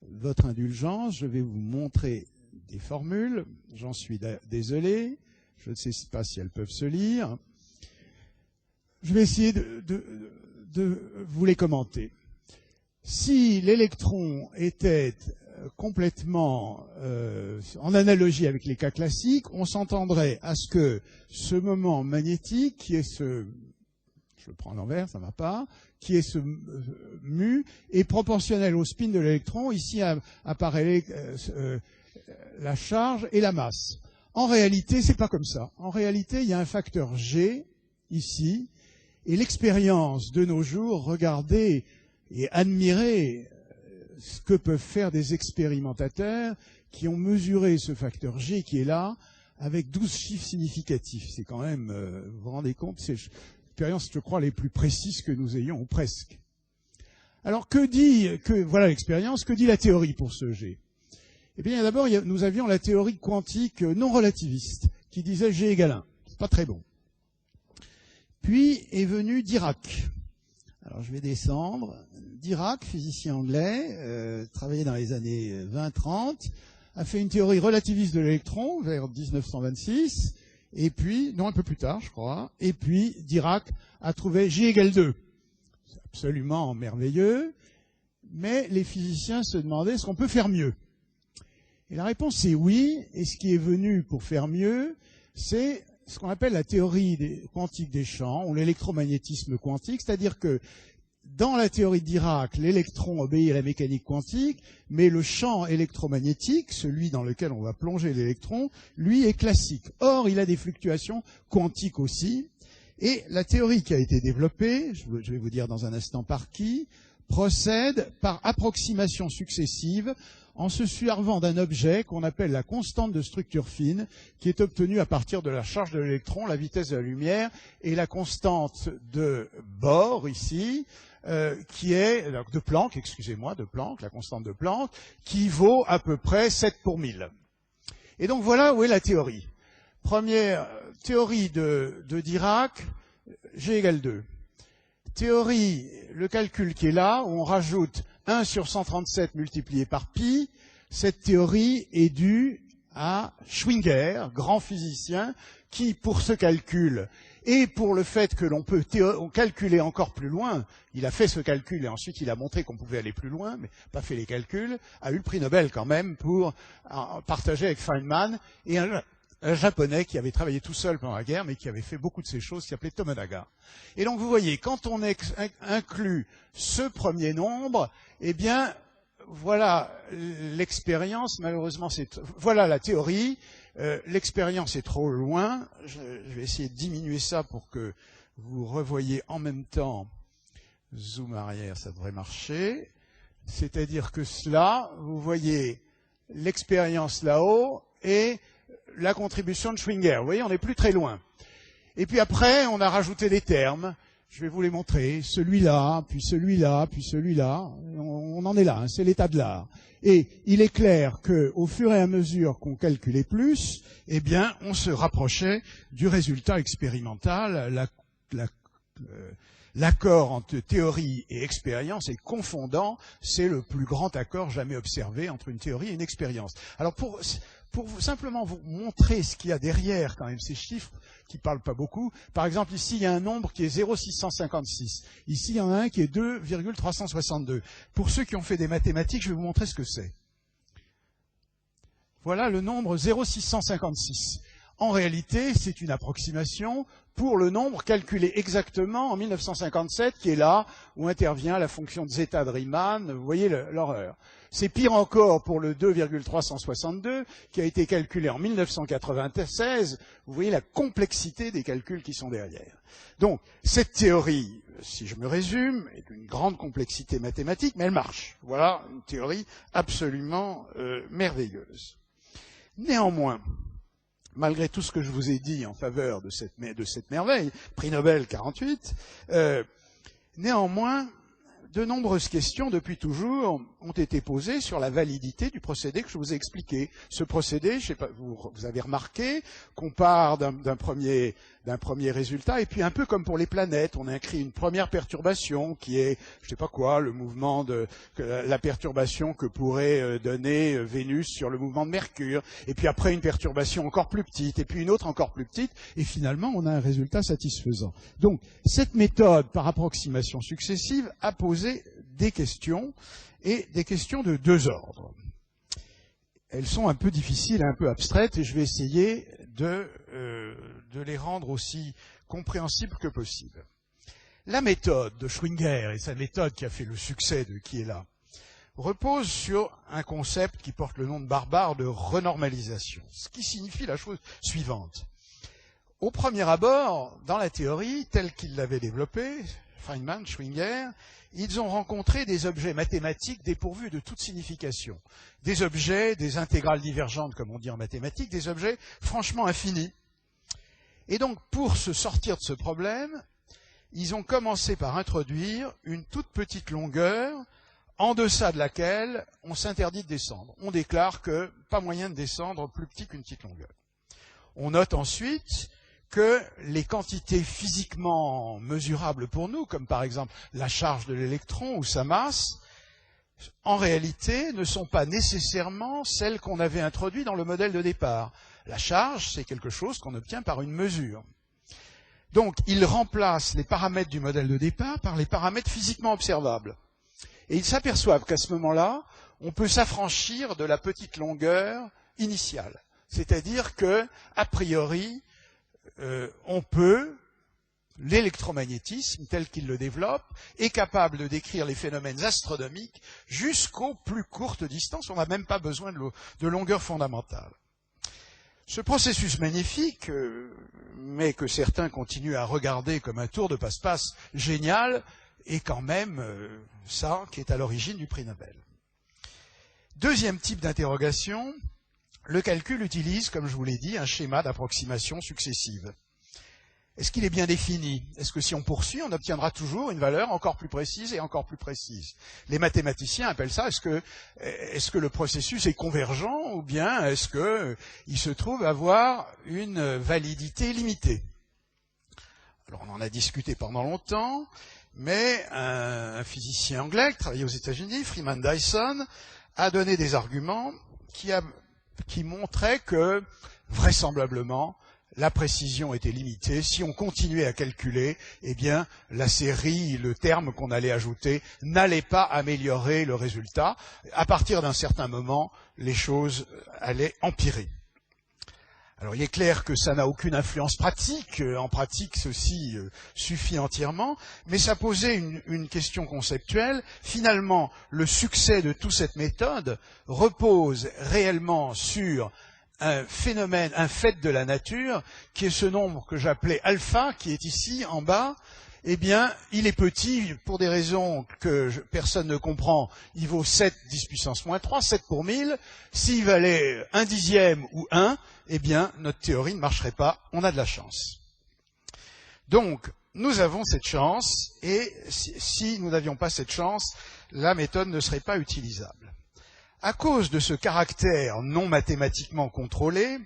votre indulgence. Je vais vous montrer des formules. J'en suis désolé. Je ne sais pas si elles peuvent se lire. Je vais essayer de vous les commenter. Si l'électron était complètement en analogie avec les cas classiques, on s'entendrait à ce que ce moment magnétique, qui est ce... Je le prends à l'envers, ça ne va pas, qui est ce mu, est proportionnel au spin de l'électron. Ici apparaît la charge et la masse. En réalité, c'est pas comme ça. En réalité, il y a un facteur G, ici, et l'expérience de nos jours, regardez et admirez ce que peuvent faire des expérimentateurs qui ont mesuré ce facteur G qui est là, avec 12 chiffres significatifs. C'est quand même, vous vous rendez compte, c'est l'expérience, je crois, les plus précises que nous ayons, ou presque. Alors, voilà l'expérience, que dit la théorie pour ce G ? Eh bien, d'abord, nous avions la théorie quantique non relativiste, qui disait G égale 1. C'est pas très bon. Puis est venu Dirac. Alors, je vais descendre. Dirac, physicien anglais, travaillé dans les années 20-30, a fait une théorie relativiste de l'électron vers 1926, et puis, non, un peu plus tard, je crois, et puis Dirac a trouvé J égale 2. C'est absolument merveilleux, mais les physiciens se demandaient est-ce qu'on peut faire mieux ? Et la réponse est oui, et ce qui est venu pour faire mieux, c'est ce qu'on appelle la théorie quantique des champs, ou l'électromagnétisme quantique, c'est-à-dire que dans la théorie de Dirac, l'électron obéit à la mécanique quantique, mais le champ électromagnétique, celui dans lequel on va plonger l'électron, lui est classique. Or, il a des fluctuations quantiques aussi, et la théorie qui a été développée, je vais vous dire dans un instant par qui, procède par approximation successive en se servant d'un objet qu'on appelle la constante de structure fine, qui est obtenue à partir de la charge de l'électron, la vitesse de la lumière, et la constante de Bohr, ici, qui est, de Planck, excusez-moi, de Planck, la constante de Planck, qui vaut à peu près 7 pour 1000. Et donc voilà où est la théorie. Première théorie de Dirac, G égale 2. Théorie, le calcul qui est là, où on rajoute 1 sur 137 multiplié par pi, Cette théorie est due à Schwinger, grand physicien, qui, pour ce calcul, et pour le fait que l'on peut calculer encore plus loin, il a fait ce calcul et ensuite il a montré qu'on pouvait aller plus loin, mais pas fait les calculs, a eu le prix Nobel quand même pour partager avec Feynman et un japonais qui avait travaillé tout seul pendant la guerre, mais qui avait fait beaucoup de ces choses, qui s'appelait Tomonaga. Et donc vous voyez, quand on inclut ce premier nombre, eh bien, voilà l'expérience, malheureusement, voilà la théorie. L'expérience est trop loin. Je vais essayer de diminuer ça pour que vous revoyez en même temps. Zoom arrière, ça devrait marcher. C'est-à-dire que cela, vous voyez l'expérience là-haut et la contribution de Schwinger. Vous voyez, on n'est plus très loin. Et puis après, on a rajouté des termes. Je vais vous les montrer. Celui-là, puis celui-là, puis celui-là. On en est là, hein, c'est l'état de l'art. Et il est clair qu'au fur et à mesure qu'on calculait plus, eh bien, on se rapprochait du résultat expérimental. L'accord entre théorie et expérience est confondant. C'est le plus grand accord jamais observé entre une théorie et une expérience. Alors, pour simplement vous montrer ce qu'il y a derrière quand même ces chiffres qui parlent pas beaucoup, par exemple ici il y a un nombre qui est 0,656, ici il y en a un qui est 2,362. Pour ceux qui ont fait des mathématiques, je vais vous montrer ce que c'est. Voilà le nombre 0,656. En réalité, c'est une approximation pour le nombre calculé exactement en 1957, qui est là où intervient la fonction de zeta de Riemann. Vous voyez l'horreur. C'est pire encore pour le 2,362, qui a été calculé en 1996. Vous voyez la complexité des calculs qui sont derrière. Donc, cette théorie, si je me résume, est d'une grande complexité mathématique, mais elle marche. Voilà une théorie absolument merveilleuse. Néanmoins, malgré tout ce que je vous ai dit en faveur de cette merveille, prix Nobel 48, néanmoins, de nombreuses questions depuis toujours ont été posées sur la validité du procédé que je vous ai expliqué. Ce procédé, je sais pas, vous avez remarqué qu'on part d'un premier résultat, et puis un peu comme pour les planètes, on inscrit une première perturbation qui est, je sais pas quoi, le mouvement la perturbation que pourrait donner Vénus sur le mouvement de Mercure, et puis après une perturbation encore plus petite, et puis une autre encore plus petite, et finalement on a un résultat satisfaisant. Donc cette méthode par approximation successive a posé des questions, et des questions de deux ordres. Elles sont un peu difficiles, un peu abstraites, et je vais essayer de les rendre aussi compréhensibles que possible. La méthode de Schwinger, et sa méthode qui a fait le succès de qui est là, repose sur un concept qui porte le nom de barbare de renormalisation, ce qui signifie la chose suivante. Au premier abord, dans la théorie, telle qu'il l'avait développée, Feynman, Schwinger, ils ont rencontré des objets mathématiques dépourvus de toute signification. Des objets, des intégrales divergentes, comme on dit en mathématiques, des objets franchement infinis. Et donc, pour se sortir de ce problème, ils ont commencé par introduire une toute petite longueur en deçà de laquelle on s'interdit de descendre. On déclare que pas moyen de descendre plus petit qu'une petite longueur. On note ensuite que les quantités physiquement mesurables pour nous, comme par exemple la charge de l'électron ou sa masse, en réalité ne sont pas nécessairement celles qu'on avait introduites dans le modèle de départ. La charge, c'est quelque chose qu'on obtient par une mesure. Donc, ils remplacent les paramètres du modèle de départ par les paramètres physiquement observables. Et ils s'aperçoivent qu'à ce moment-là, on peut s'affranchir de la petite longueur initiale. C'est-à-dire que, a priori, l'électromagnétisme tel qu'il le développe est capable de décrire les phénomènes astronomiques jusqu'aux plus courtes distances. On n'a même pas besoin de longueur fondamentale. Ce processus magnifique, mais que certains continuent à regarder comme un tour de passe-passe génial, est quand même ça qui est à l'origine du prix Nobel. Deuxième type d'interrogation, le calcul utilise, comme je vous l'ai dit, un schéma d'approximation successive. Est-ce qu'il est bien défini? Est-ce que si on poursuit, on obtiendra toujours une valeur encore plus précise et encore plus précise? Les mathématiciens appellent ça, est-ce que le processus est convergent ou bien est-ce qu'il se trouve avoir une validité limitée? Alors on en a discuté pendant longtemps, mais un physicien anglais qui travaillait aux États-Unis, Freeman Dyson, a donné des arguments qui montraient que, vraisemblablement, la précision était limitée. Si on continuait à calculer, eh bien, la série, le terme qu'on allait ajouter, n'allait pas améliorer le résultat. À partir d'un certain moment, les choses allaient empirer. Alors, il est clair que ça n'a aucune influence pratique. En pratique, ceci suffit entièrement. Mais ça posait une question conceptuelle. Finalement, le succès de toute cette méthode repose réellement sur un phénomène, un fait de la nature, qui est ce nombre que j'appelais alpha, qui est ici, en bas. Eh bien, il est petit, pour des raisons que personne ne comprend, il vaut 7 10 puissance moins 3, 7 pour 1000. S'il valait 1 dixième ou 1, eh bien, notre théorie ne marcherait pas, on a de la chance. Donc, nous avons cette chance, et si nous n'avions pas cette chance, la méthode ne serait pas utilisable. À cause de ce caractère non mathématiquement contrôlé,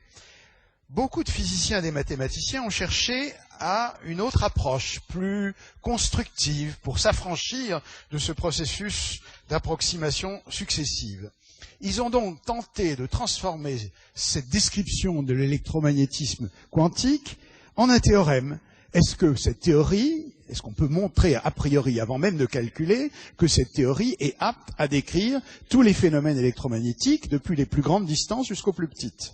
beaucoup de physiciens et des mathématiciens ont cherché à une autre approche, plus constructive, pour s'affranchir de ce processus d'approximation successive. Ils ont donc tenté de transformer cette description de l'électromagnétisme quantique en un théorème. Est-ce que cette théorie, est-ce qu'on peut montrer a priori, avant même de calculer, que cette théorie est apte à décrire tous les phénomènes électromagnétiques, depuis les plus grandes distances jusqu'aux plus petites?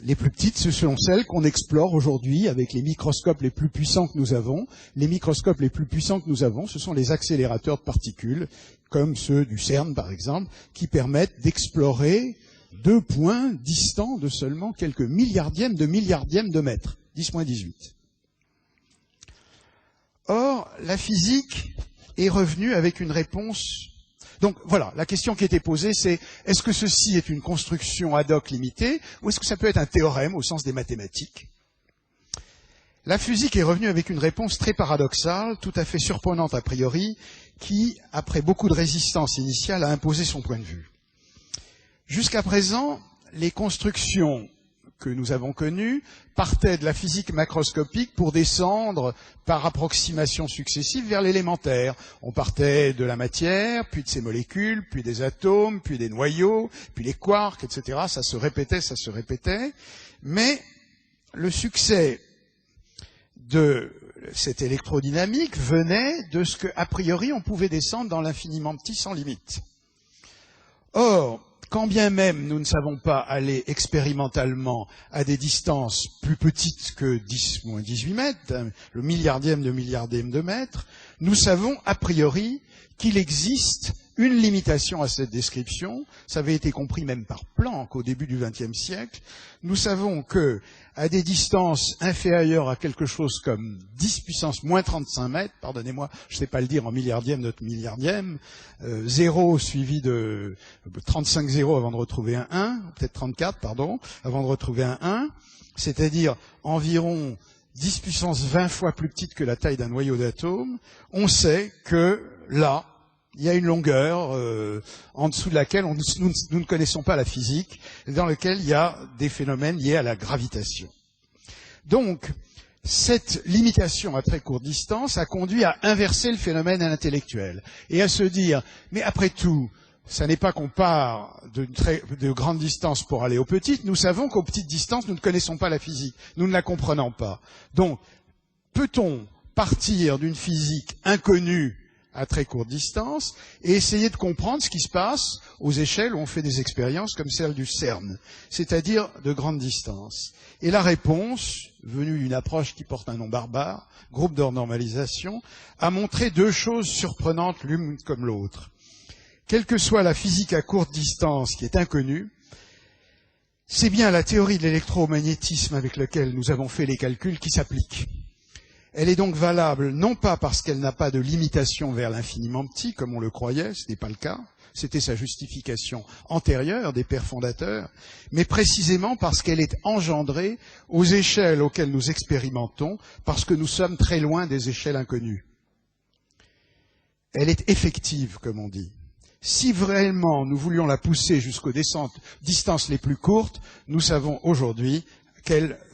Les plus petites, ce sont celles qu'on explore aujourd'hui avec les microscopes les plus puissants que nous avons. Les microscopes les plus puissants que nous avons, ce sont les accélérateurs de particules, comme ceux du CERN par exemple, qui permettent d'explorer 2 points distants de seulement quelques milliardièmes de mètre, 10-18. Or, la physique est revenue avec une réponse. Donc voilà, la question qui était posée, c'est est-ce que ceci est une construction ad hoc limitée, ou est-ce que ça peut être un théorème au sens des mathématiques? La physique est revenue avec une réponse très paradoxale, tout à fait surprenante a priori, qui, après beaucoup de résistance initiale, a imposé son point de vue. Jusqu'à présent, les constructions que nous avons connues partaient de la physique macroscopique pour descendre par approximation successive vers l'élémentaire. On partait de la matière, puis de ses molécules, puis des atomes, puis des noyaux, puis les quarks, etc. Ça se répétait. Mais le succès de cette électrodynamique venait de ce qu'a priori on pouvait descendre dans l'infiniment petit sans limite. Or, quand bien même nous ne savons pas aller expérimentalement à des distances plus petites que 10-18 mètres, le milliardième de mètre, nous savons a priori qu'il existe une limitation à cette description. Ça avait été compris même par Planck au début du XXe siècle. Nous savons que, à des distances inférieures à quelque chose comme 10 puissance moins 35 mètres, pardonnez-moi, je ne sais pas le dire en milliardième, notre milliardième, 0 suivi de 35 zéros avant de retrouver un 1, peut-être 34, pardon, avant de retrouver un 1, c'est-à-dire environ 10 puissance 20 fois plus petite que la taille d'un noyau d'atome, on sait que là, il y a une longueur en dessous de laquelle nous ne connaissons pas la physique, dans laquelle il y a des phénomènes liés à la gravitation. Donc, cette limitation à très courte distance a conduit à inverser le phénomène intellectuel et à se dire, mais après tout, ça n'est pas qu'on part de grandes distances pour aller aux petites, nous savons qu'aux petites distances, nous ne connaissons pas la physique, nous ne la comprenons pas. Donc, peut-on partir d'une physique inconnue à très courte distance, et essayer de comprendre ce qui se passe aux échelles où on fait des expériences comme celle du CERN, c'est-à-dire de grandes distances. Et la réponse, venue d'une approche qui porte un nom barbare, groupe de normalisation, a montré 2 choses surprenantes l'une comme l'autre. Quelle que soit la physique à courte distance qui est inconnue, c'est bien la théorie de l'électromagnétisme avec laquelle nous avons fait les calculs qui s'applique. Elle est donc valable non pas parce qu'elle n'a pas de limitation vers l'infiniment petit, comme on le croyait, ce n'est pas le cas, c'était sa justification antérieure des pères fondateurs, mais précisément parce qu'elle est engendrée aux échelles auxquelles nous expérimentons, parce que nous sommes très loin des échelles inconnues. Elle est effective, comme on dit. Si vraiment nous voulions la pousser jusqu'aux distances les plus courtes, nous savons aujourd'hui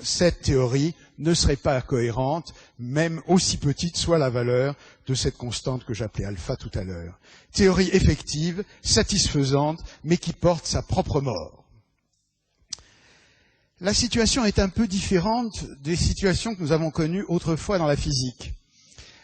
cette théorie ne serait pas cohérente, même aussi petite soit la valeur de cette constante que j'appelais alpha tout à l'heure. Théorie effective, satisfaisante, mais qui porte sa propre mort. La situation est un peu différente des situations que nous avons connues autrefois dans la physique.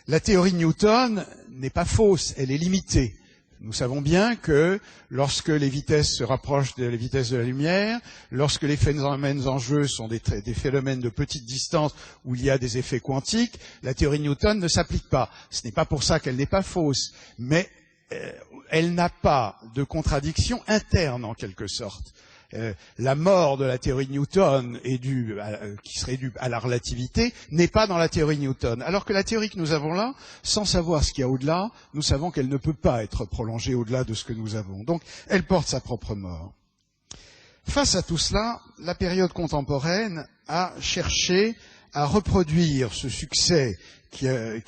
La théorie de Newton n'est pas fausse, elle est limitée. Nous savons bien que lorsque les vitesses se rapprochent de la vitesse de la lumière, lorsque les phénomènes en jeu sont des phénomènes de petite distance où il y a des effets quantiques, la théorie de Newton ne s'applique pas. Ce n'est pas pour ça qu'elle n'est pas fausse, mais elle n'a pas de contradiction interne en quelque sorte. La mort de la théorie de Newton qui serait due à la relativité n'est pas dans la théorie de Newton. Alors que la théorie que nous avons là, sans savoir ce qu'il y a au-delà, nous savons qu'elle ne peut pas être prolongée au-delà de ce que nous avons. Donc, elle porte sa propre mort. Face à tout cela, la période contemporaine a cherché à reproduire ce succès qui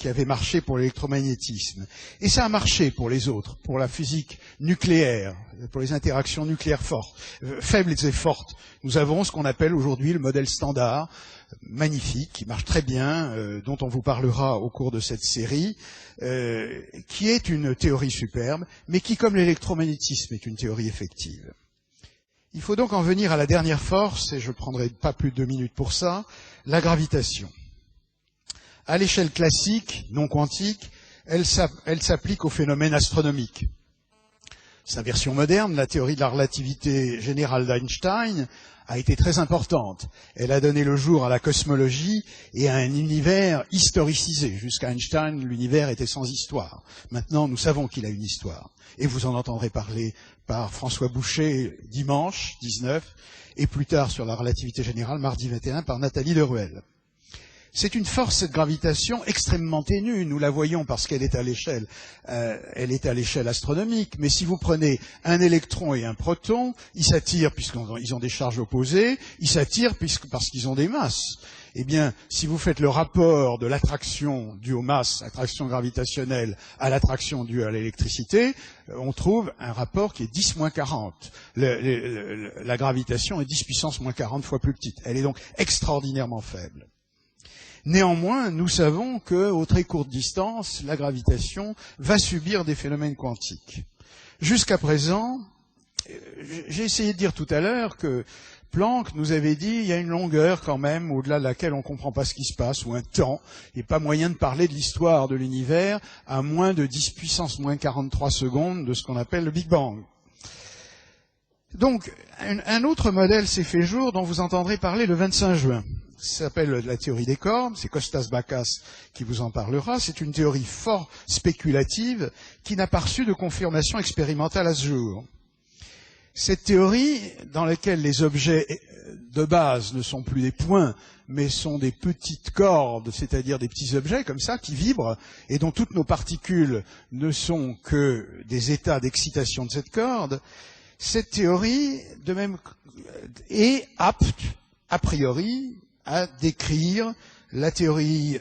avait marché pour l'électromagnétisme. Et ça a marché pour les autres, pour la physique nucléaire, pour les interactions nucléaires fortes, faibles et fortes. Nous avons ce qu'on appelle aujourd'hui le modèle standard, magnifique, qui marche très bien, dont on vous parlera au cours de cette série, qui est une théorie superbe, mais qui, comme l'électromagnétisme, est une théorie effective. Il faut donc en venir à la dernière force, et je ne prendrai pas plus de 2 minutes pour ça, la gravitation. À l'échelle classique, non quantique, elle s'applique aux phénomènes astronomiques. Sa version moderne, la théorie de la relativité générale d'Einstein, a été très importante. Elle a donné le jour à la cosmologie et à un univers historicisé. Jusqu'à Einstein, l'univers était sans histoire. Maintenant, nous savons qu'il a une histoire. Et vous en entendrez parler par François Boucher dimanche 19, et plus tard sur la relativité générale, mardi 21, par Nathalie Deruel. C'est une force, cette gravitation, extrêmement ténue. Nous la voyons parce qu'elle est à l'échelle, astronomique. Mais si vous prenez un électron et un proton, ils s'attirent puisqu'ils ont des charges opposées, ils s'attirent parce qu'ils ont des masses. Eh bien, si vous faites le rapport de l'attraction due aux masses, attraction gravitationnelle, à l'attraction due à l'électricité, on trouve un rapport qui est 10-40. La gravitation est 10 puissance moins 40 fois plus petite. Elle est donc extraordinairement faible. Néanmoins, nous savons qu'aux très courtes distances, la gravitation va subir des phénomènes quantiques. Jusqu'à présent, j'ai essayé de dire tout à l'heure que Planck nous avait dit il y a une longueur quand même au-delà de laquelle on ne comprend pas ce qui se passe, ou un temps, et pas moyen de parler de l'histoire de l'univers à moins de 10 puissance moins 43 secondes de ce qu'on appelle le Big Bang. Donc, un autre modèle s'est fait jour dont vous entendrez parler le 25 juin. Ça s'appelle la théorie des cordes, c'est Kostas Bakas qui vous en parlera. C'est une théorie fort spéculative qui n'a pas reçu de confirmation expérimentale à ce jour. Cette théorie, dans laquelle les objets de base ne sont plus des points, mais sont des petites cordes, c'est-à-dire des petits objets comme ça, qui vibrent, et dont toutes nos particules ne sont que des états d'excitation de cette corde, cette théorie, de même, est apte, a priori, à décrire la théorie,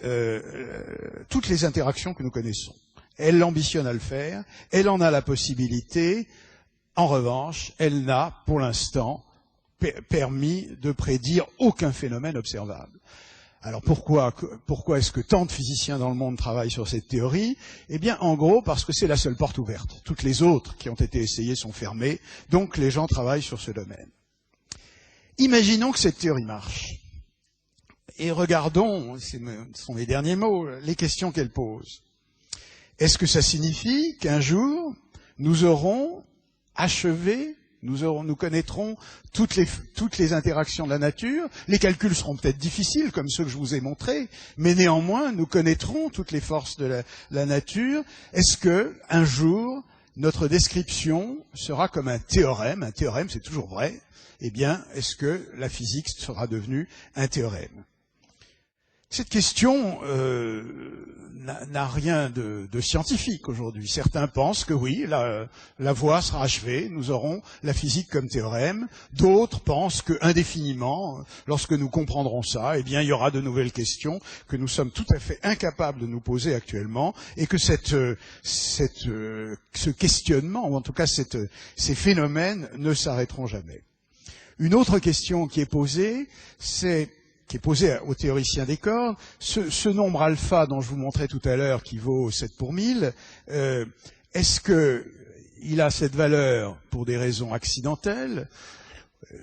toutes les interactions que nous connaissons. Elle ambitionne à le faire, elle en a la possibilité. En revanche, elle n'a, pour l'instant, permis de prédire aucun phénomène observable. Alors pourquoi est-ce que tant de physiciens dans le monde travaillent sur cette théorie? Eh bien, en gros, parce que c'est la seule porte ouverte. Toutes les autres qui ont été essayées sont fermées, donc les gens travaillent sur ce domaine. Imaginons que cette théorie marche. Et regardons, ce sont mes derniers mots, les questions qu'elle pose. Est-ce que ça signifie qu'un jour, nous aurons achevé, nous connaîtrons toutes les interactions de la nature? Les calculs seront peut-être difficiles, comme ceux que je vous ai montrés, mais néanmoins, nous connaîtrons toutes les forces de la nature. Est-ce que, un jour, notre description sera comme un théorème c'est toujours vrai? Eh bien, est-ce que la physique sera devenue un théorème? Cette question n'a rien de scientifique aujourd'hui. Certains pensent que oui, la voie sera achevée, nous aurons la physique comme théorème. D'autres pensent que indéfiniment, lorsque nous comprendrons ça, eh bien, il y aura de nouvelles questions que nous sommes tout à fait incapables de nous poser actuellement, et que ce questionnement, ou en tout cas ces phénomènes, ne s'arrêteront jamais. Une autre question qui est posée, aux théoriciens des cordes, ce nombre alpha dont je vous montrais tout à l'heure, qui vaut 7 pour 1000, est-ce qu'il a cette valeur pour des raisons accidentelles?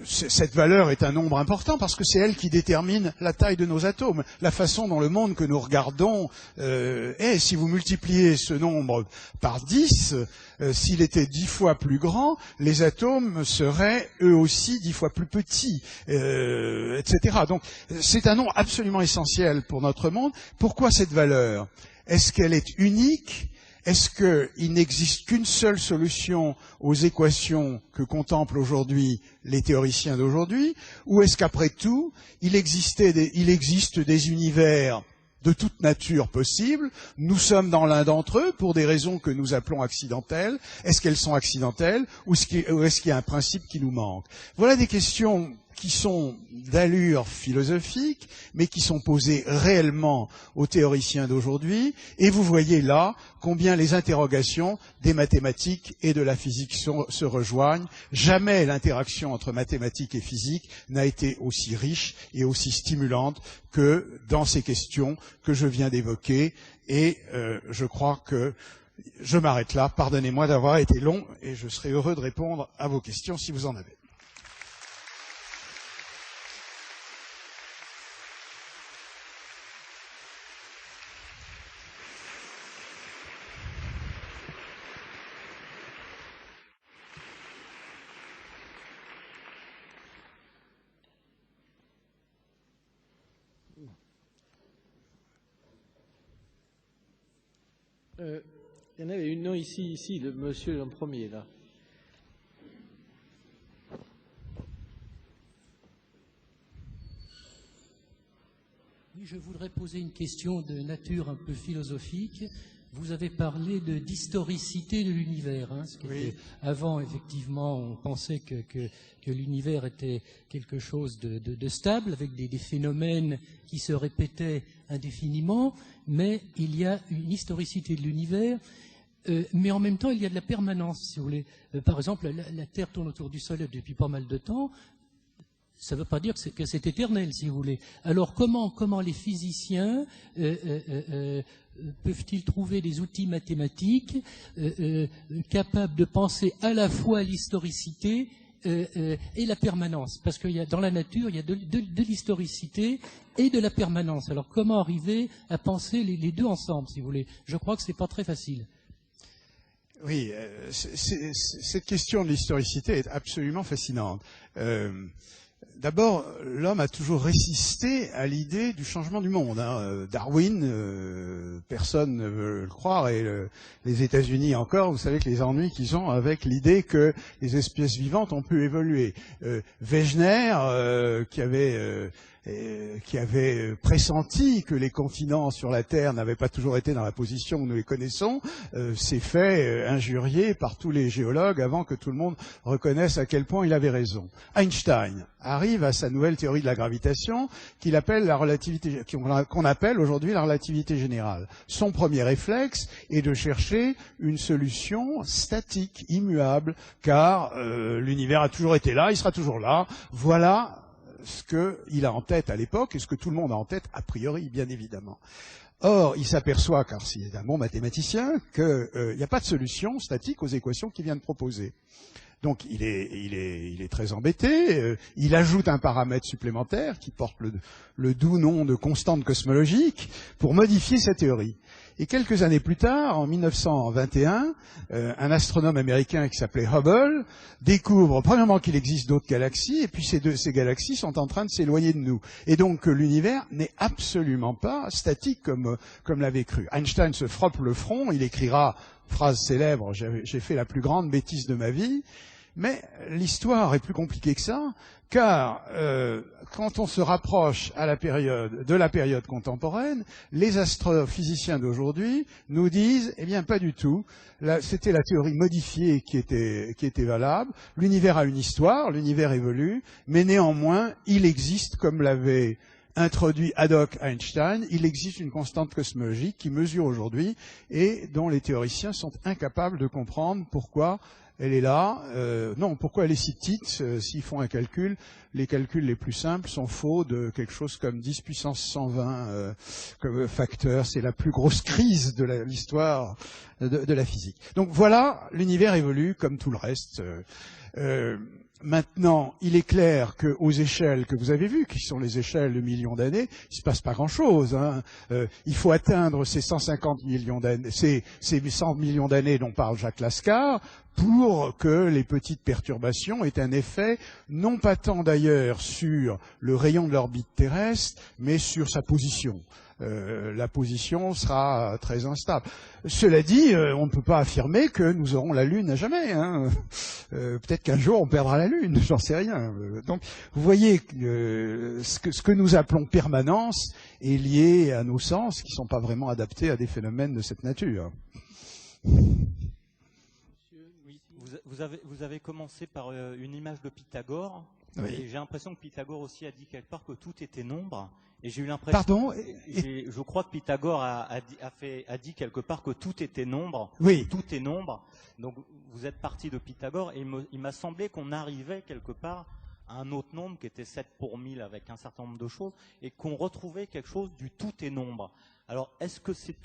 Cette valeur est un nombre important parce que c'est elle qui détermine la taille de nos atomes, la façon dont le monde que nous regardons est. Si vous multipliez ce nombre par 10, s'il était 10 fois plus grand, les atomes seraient eux aussi 10 fois plus petits, etc. Donc c'est un nombre absolument essentiel pour notre monde. Pourquoi cette valeur? Est-ce qu'elle est unique? Est-ce qu'il n'existe qu'une seule solution aux équations que contemplent aujourd'hui les théoriciens d'aujourd'hui? Ou est-ce qu'après tout, il existe des univers de toute nature possible? Nous sommes dans l'un d'entre eux pour des raisons que nous appelons accidentelles. Est-ce qu'elles sont accidentelles ou est-ce qu'il y a un principe qui nous manque? Voilà des questions qui sont d'allure philosophique, mais qui sont posées réellement aux théoriciens d'aujourd'hui. Et vous voyez là combien les interrogations des mathématiques et de la physique se rejoignent. Jamais l'interaction entre mathématiques et physique n'a été aussi riche et aussi stimulante que dans ces questions que je viens d'évoquer. Et je crois que je m'arrête là. Pardonnez-moi d'avoir été long et je serai heureux de répondre à vos questions si vous en avez. Il y en avait une, non, ici, le monsieur en premier, là. Oui, je voudrais poser une question de nature un peu philosophique. Vous avez parlé d'historicité de l'univers. Hein, oui. Avant, effectivement, on pensait que l'univers était quelque chose de stable, avec des phénomènes qui se répétaient indéfiniment, mais il y a une historicité de l'univers, mais en même temps, il y a de la permanence, si vous voulez. Par exemple, la Terre tourne autour du Soleil depuis pas mal de temps. Ça ne veut pas dire que c'est éternel, si vous voulez. Alors, comment les physiciens peuvent-ils trouver des outils mathématiques capables de penser à la fois l'historicité et la permanence? Parce que dans la nature, il y a de l'historicité et de la permanence. Alors, comment arriver à penser les deux ensemble, si vous voulez? Je crois que ce n'est pas très facile. Oui, cette question de l'historicité est absolument fascinante. D'abord, l'homme a toujours résisté à l'idée du changement du monde. Hein. Darwin, personne ne veut le croire, et les États-Unis encore, vous savez que les ennuis qu'ils ont avec l'idée que les espèces vivantes ont pu évoluer. Wegener, qui avait pressenti que les continents sur la Terre n'avaient pas toujours été dans la position où nous les connaissons, s'est fait injurier par tous les géologues avant que tout le monde reconnaisse à quel point il avait raison. Einstein arrive à sa nouvelle théorie de la gravitation qu'il appelle la relativité, qu'on appelle aujourd'hui la relativité générale. Son premier réflexe est de chercher une solution statique, immuable, car l'univers a toujours été là, il sera toujours là. Voilà ce qu'il a en tête à l'époque et ce que tout le monde a en tête a priori, bien évidemment. Or, il s'aperçoit, car s'il est un bon mathématicien, qu'il n'y a pas de solution statique aux équations qu'il vient de proposer. Donc, il est très embêté. Il ajoute un paramètre supplémentaire qui porte le doux nom de constante cosmologique pour modifier sa théorie. Et quelques années plus tard, en 1921, un astronome américain qui s'appelait Hubble découvre premièrement qu'il existe d'autres galaxies, et puis ces galaxies sont en train de s'éloigner de nous. Et donc que l'univers n'est absolument pas statique comme l'avait cru. Einstein se frotte le front, il écrira, phrase célèbre, j'ai fait la plus grande bêtise de ma vie. Mais l'histoire est plus compliquée que ça, car quand on se rapproche de la période contemporaine, les astrophysiciens d'aujourd'hui nous disent, eh bien pas du tout, c'était la théorie modifiée qui était valable, l'univers a une histoire, l'univers évolue, mais néanmoins il existe, comme l'avait introduit ad hoc Einstein, il existe une constante cosmologique qui mesure aujourd'hui et dont les théoriciens sont incapables de comprendre pourquoi elle est là. Non, pourquoi elle est si petite? S'ils font un calcul, les calculs les plus simples sont faux de quelque chose comme 10 puissance 120 comme facteur. C'est la plus grosse crise de l'histoire de la physique. Donc voilà, l'univers évolue comme tout le reste. Maintenant, il est clair qu'aux échelles que vous avez vues, qui sont les échelles de millions d'années, il se passe pas grand-chose. Hein. Il faut atteindre ces 150 millions d'années, ces 100 millions d'années dont parle Jacques Lascar, pour que les petites perturbations aient un effet, non pas tant d'ailleurs sur le rayon de l'orbite terrestre, mais sur sa position. La position sera très instable. Cela dit, on ne peut pas affirmer que nous aurons la Lune à jamais. Hein. Peut-être qu'un jour on perdra la Lune, j'en sais rien. Donc, vous voyez ce que nous appelons permanence est lié à nos sens qui ne sont pas vraiment adaptés à des phénomènes de cette nature. Oui, vous avez commencé par une image de Pythagore. Oui. Et j'ai l'impression que Pythagore aussi a dit quelque part que tout était nombre. Et j'ai eu l'impression. Pardon. Je crois que Pythagore a dit quelque part que tout était nombre. Oui. Tout est nombre. Donc vous êtes parti de Pythagore et il m'a semblé qu'on arrivait quelque part à un autre nombre qui était 7 pour 1000 avec un certain nombre de choses et qu'on retrouvait quelque chose du tout est nombre. Alors est-ce que c'est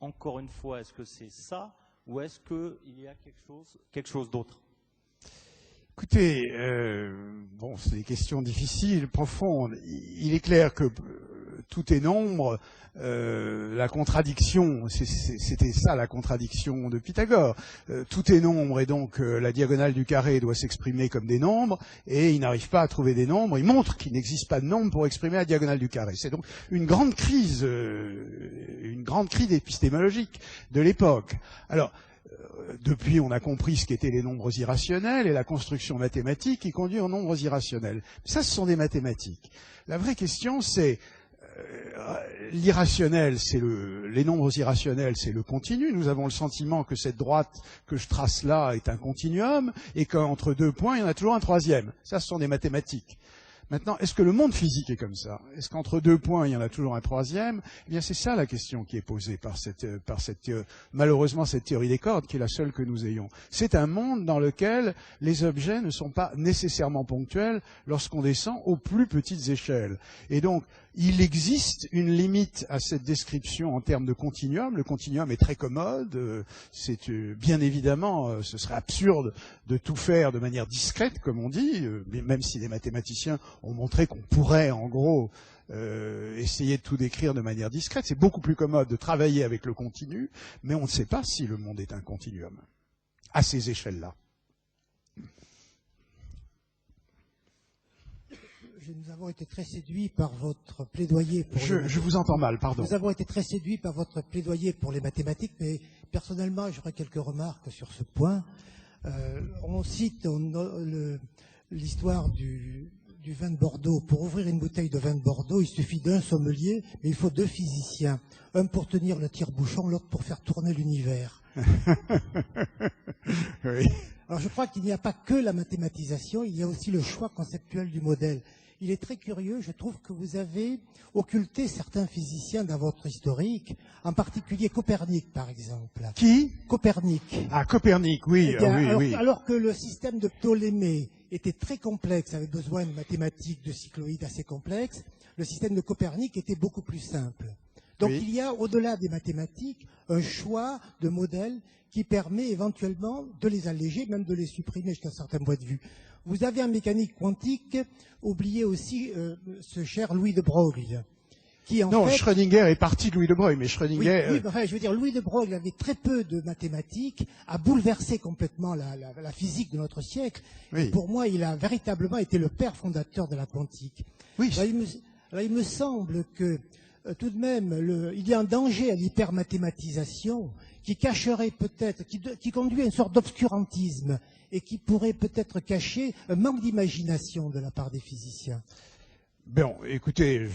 encore une fois, est-ce que c'est ça ou est-ce qu'il y a quelque chose d'autre? Écoutez, bon, c'est des questions difficiles, profondes. Il est clair que tout est nombre. La contradiction, c'était ça la contradiction de Pythagore. Tout est nombre et donc la diagonale du carré doit s'exprimer comme des nombres et il n'arrive pas à trouver des nombres. Il montre qu'il n'existe pas de nombre pour exprimer la diagonale du carré. C'est donc une grande crise épistémologique de l'époque. Alors, depuis, on a compris ce qu'étaient les nombres irrationnels et la construction mathématique qui conduit aux nombres irrationnels. Ça, ce sont des mathématiques. La vraie question, c'est l'irrationnel, les nombres irrationnels, c'est le continu. Nous avons le sentiment que cette droite que je trace là est un continuum et qu'entre deux points, il y en a toujours un troisième. Ça, ce sont des mathématiques. Maintenant, est-ce que le monde physique est comme ça? Est-ce qu'entre deux points, il y en a toujours un troisième? Eh bien, c'est ça la question qui est posée par malheureusement, cette théorie des cordes, qui est la seule que nous ayons. C'est un monde dans lequel les objets ne sont pas nécessairement ponctuels lorsqu'on descend aux plus petites échelles. Et donc, il existe une limite à cette description en termes de continuum. Le continuum est très commode. C'est bien évidemment, ce serait absurde de tout faire de manière discrète, comme on dit, même si les mathématiciens ont montré qu'on pourrait, en gros, essayer de tout décrire de manière discrète. C'est beaucoup plus commode de travailler avec le continu, mais on ne sait pas si le monde est un continuum à ces échelles-là. Nous avons été très séduits par votre plaidoyer pour je vous entends mal, pardon. Nous avons été très séduits par votre plaidoyer pour les mathématiques, mais personnellement, j'aurais quelques remarques sur ce point. On cite l'histoire du vin de Bordeaux. Pour ouvrir une bouteille de vin de Bordeaux, il suffit d'un sommelier, mais il faut deux physiciens. Un pour tenir le tire-bouchon, l'autre pour faire tourner l'univers. Oui. Alors je crois qu'il n'y a pas que la mathématisation, il y a aussi le choix conceptuel du modèle. Il est très curieux, je trouve que vous avez occulté certains physiciens dans votre historique, en particulier Copernic, par exemple. Qui? Copernic. Ah, Copernic, oui. Eh bien, oui. Alors que le système de Ptolémée était très complexe, avait besoin de mathématiques, de cycloïdes assez complexes, le système de Copernic était beaucoup plus simple. Donc il y a, au-delà des mathématiques, un choix de modèles qui permet éventuellement de les alléger, même de les supprimer jusqu'à un certain point de vue. Vous avez en mécanique quantique oublié aussi ce cher Louis de Broglie, qui en fait... Schrödinger est parti de Louis de Broglie, mais Schrödinger... Oui, enfin, je veux dire, Louis de Broglie avait très peu de mathématiques, a bouleversé complètement la physique de notre siècle. Oui. Et pour moi, il a véritablement été le père fondateur de la quantique. Oui. Alors, il me semble que tout de même, il y a un danger à l'hypermathématisation qui cacherait peut-être, qui conduit à une sorte d'obscurantisme et qui pourrait peut-être cacher un manque d'imagination de la part des physiciens. Bon, écoutez,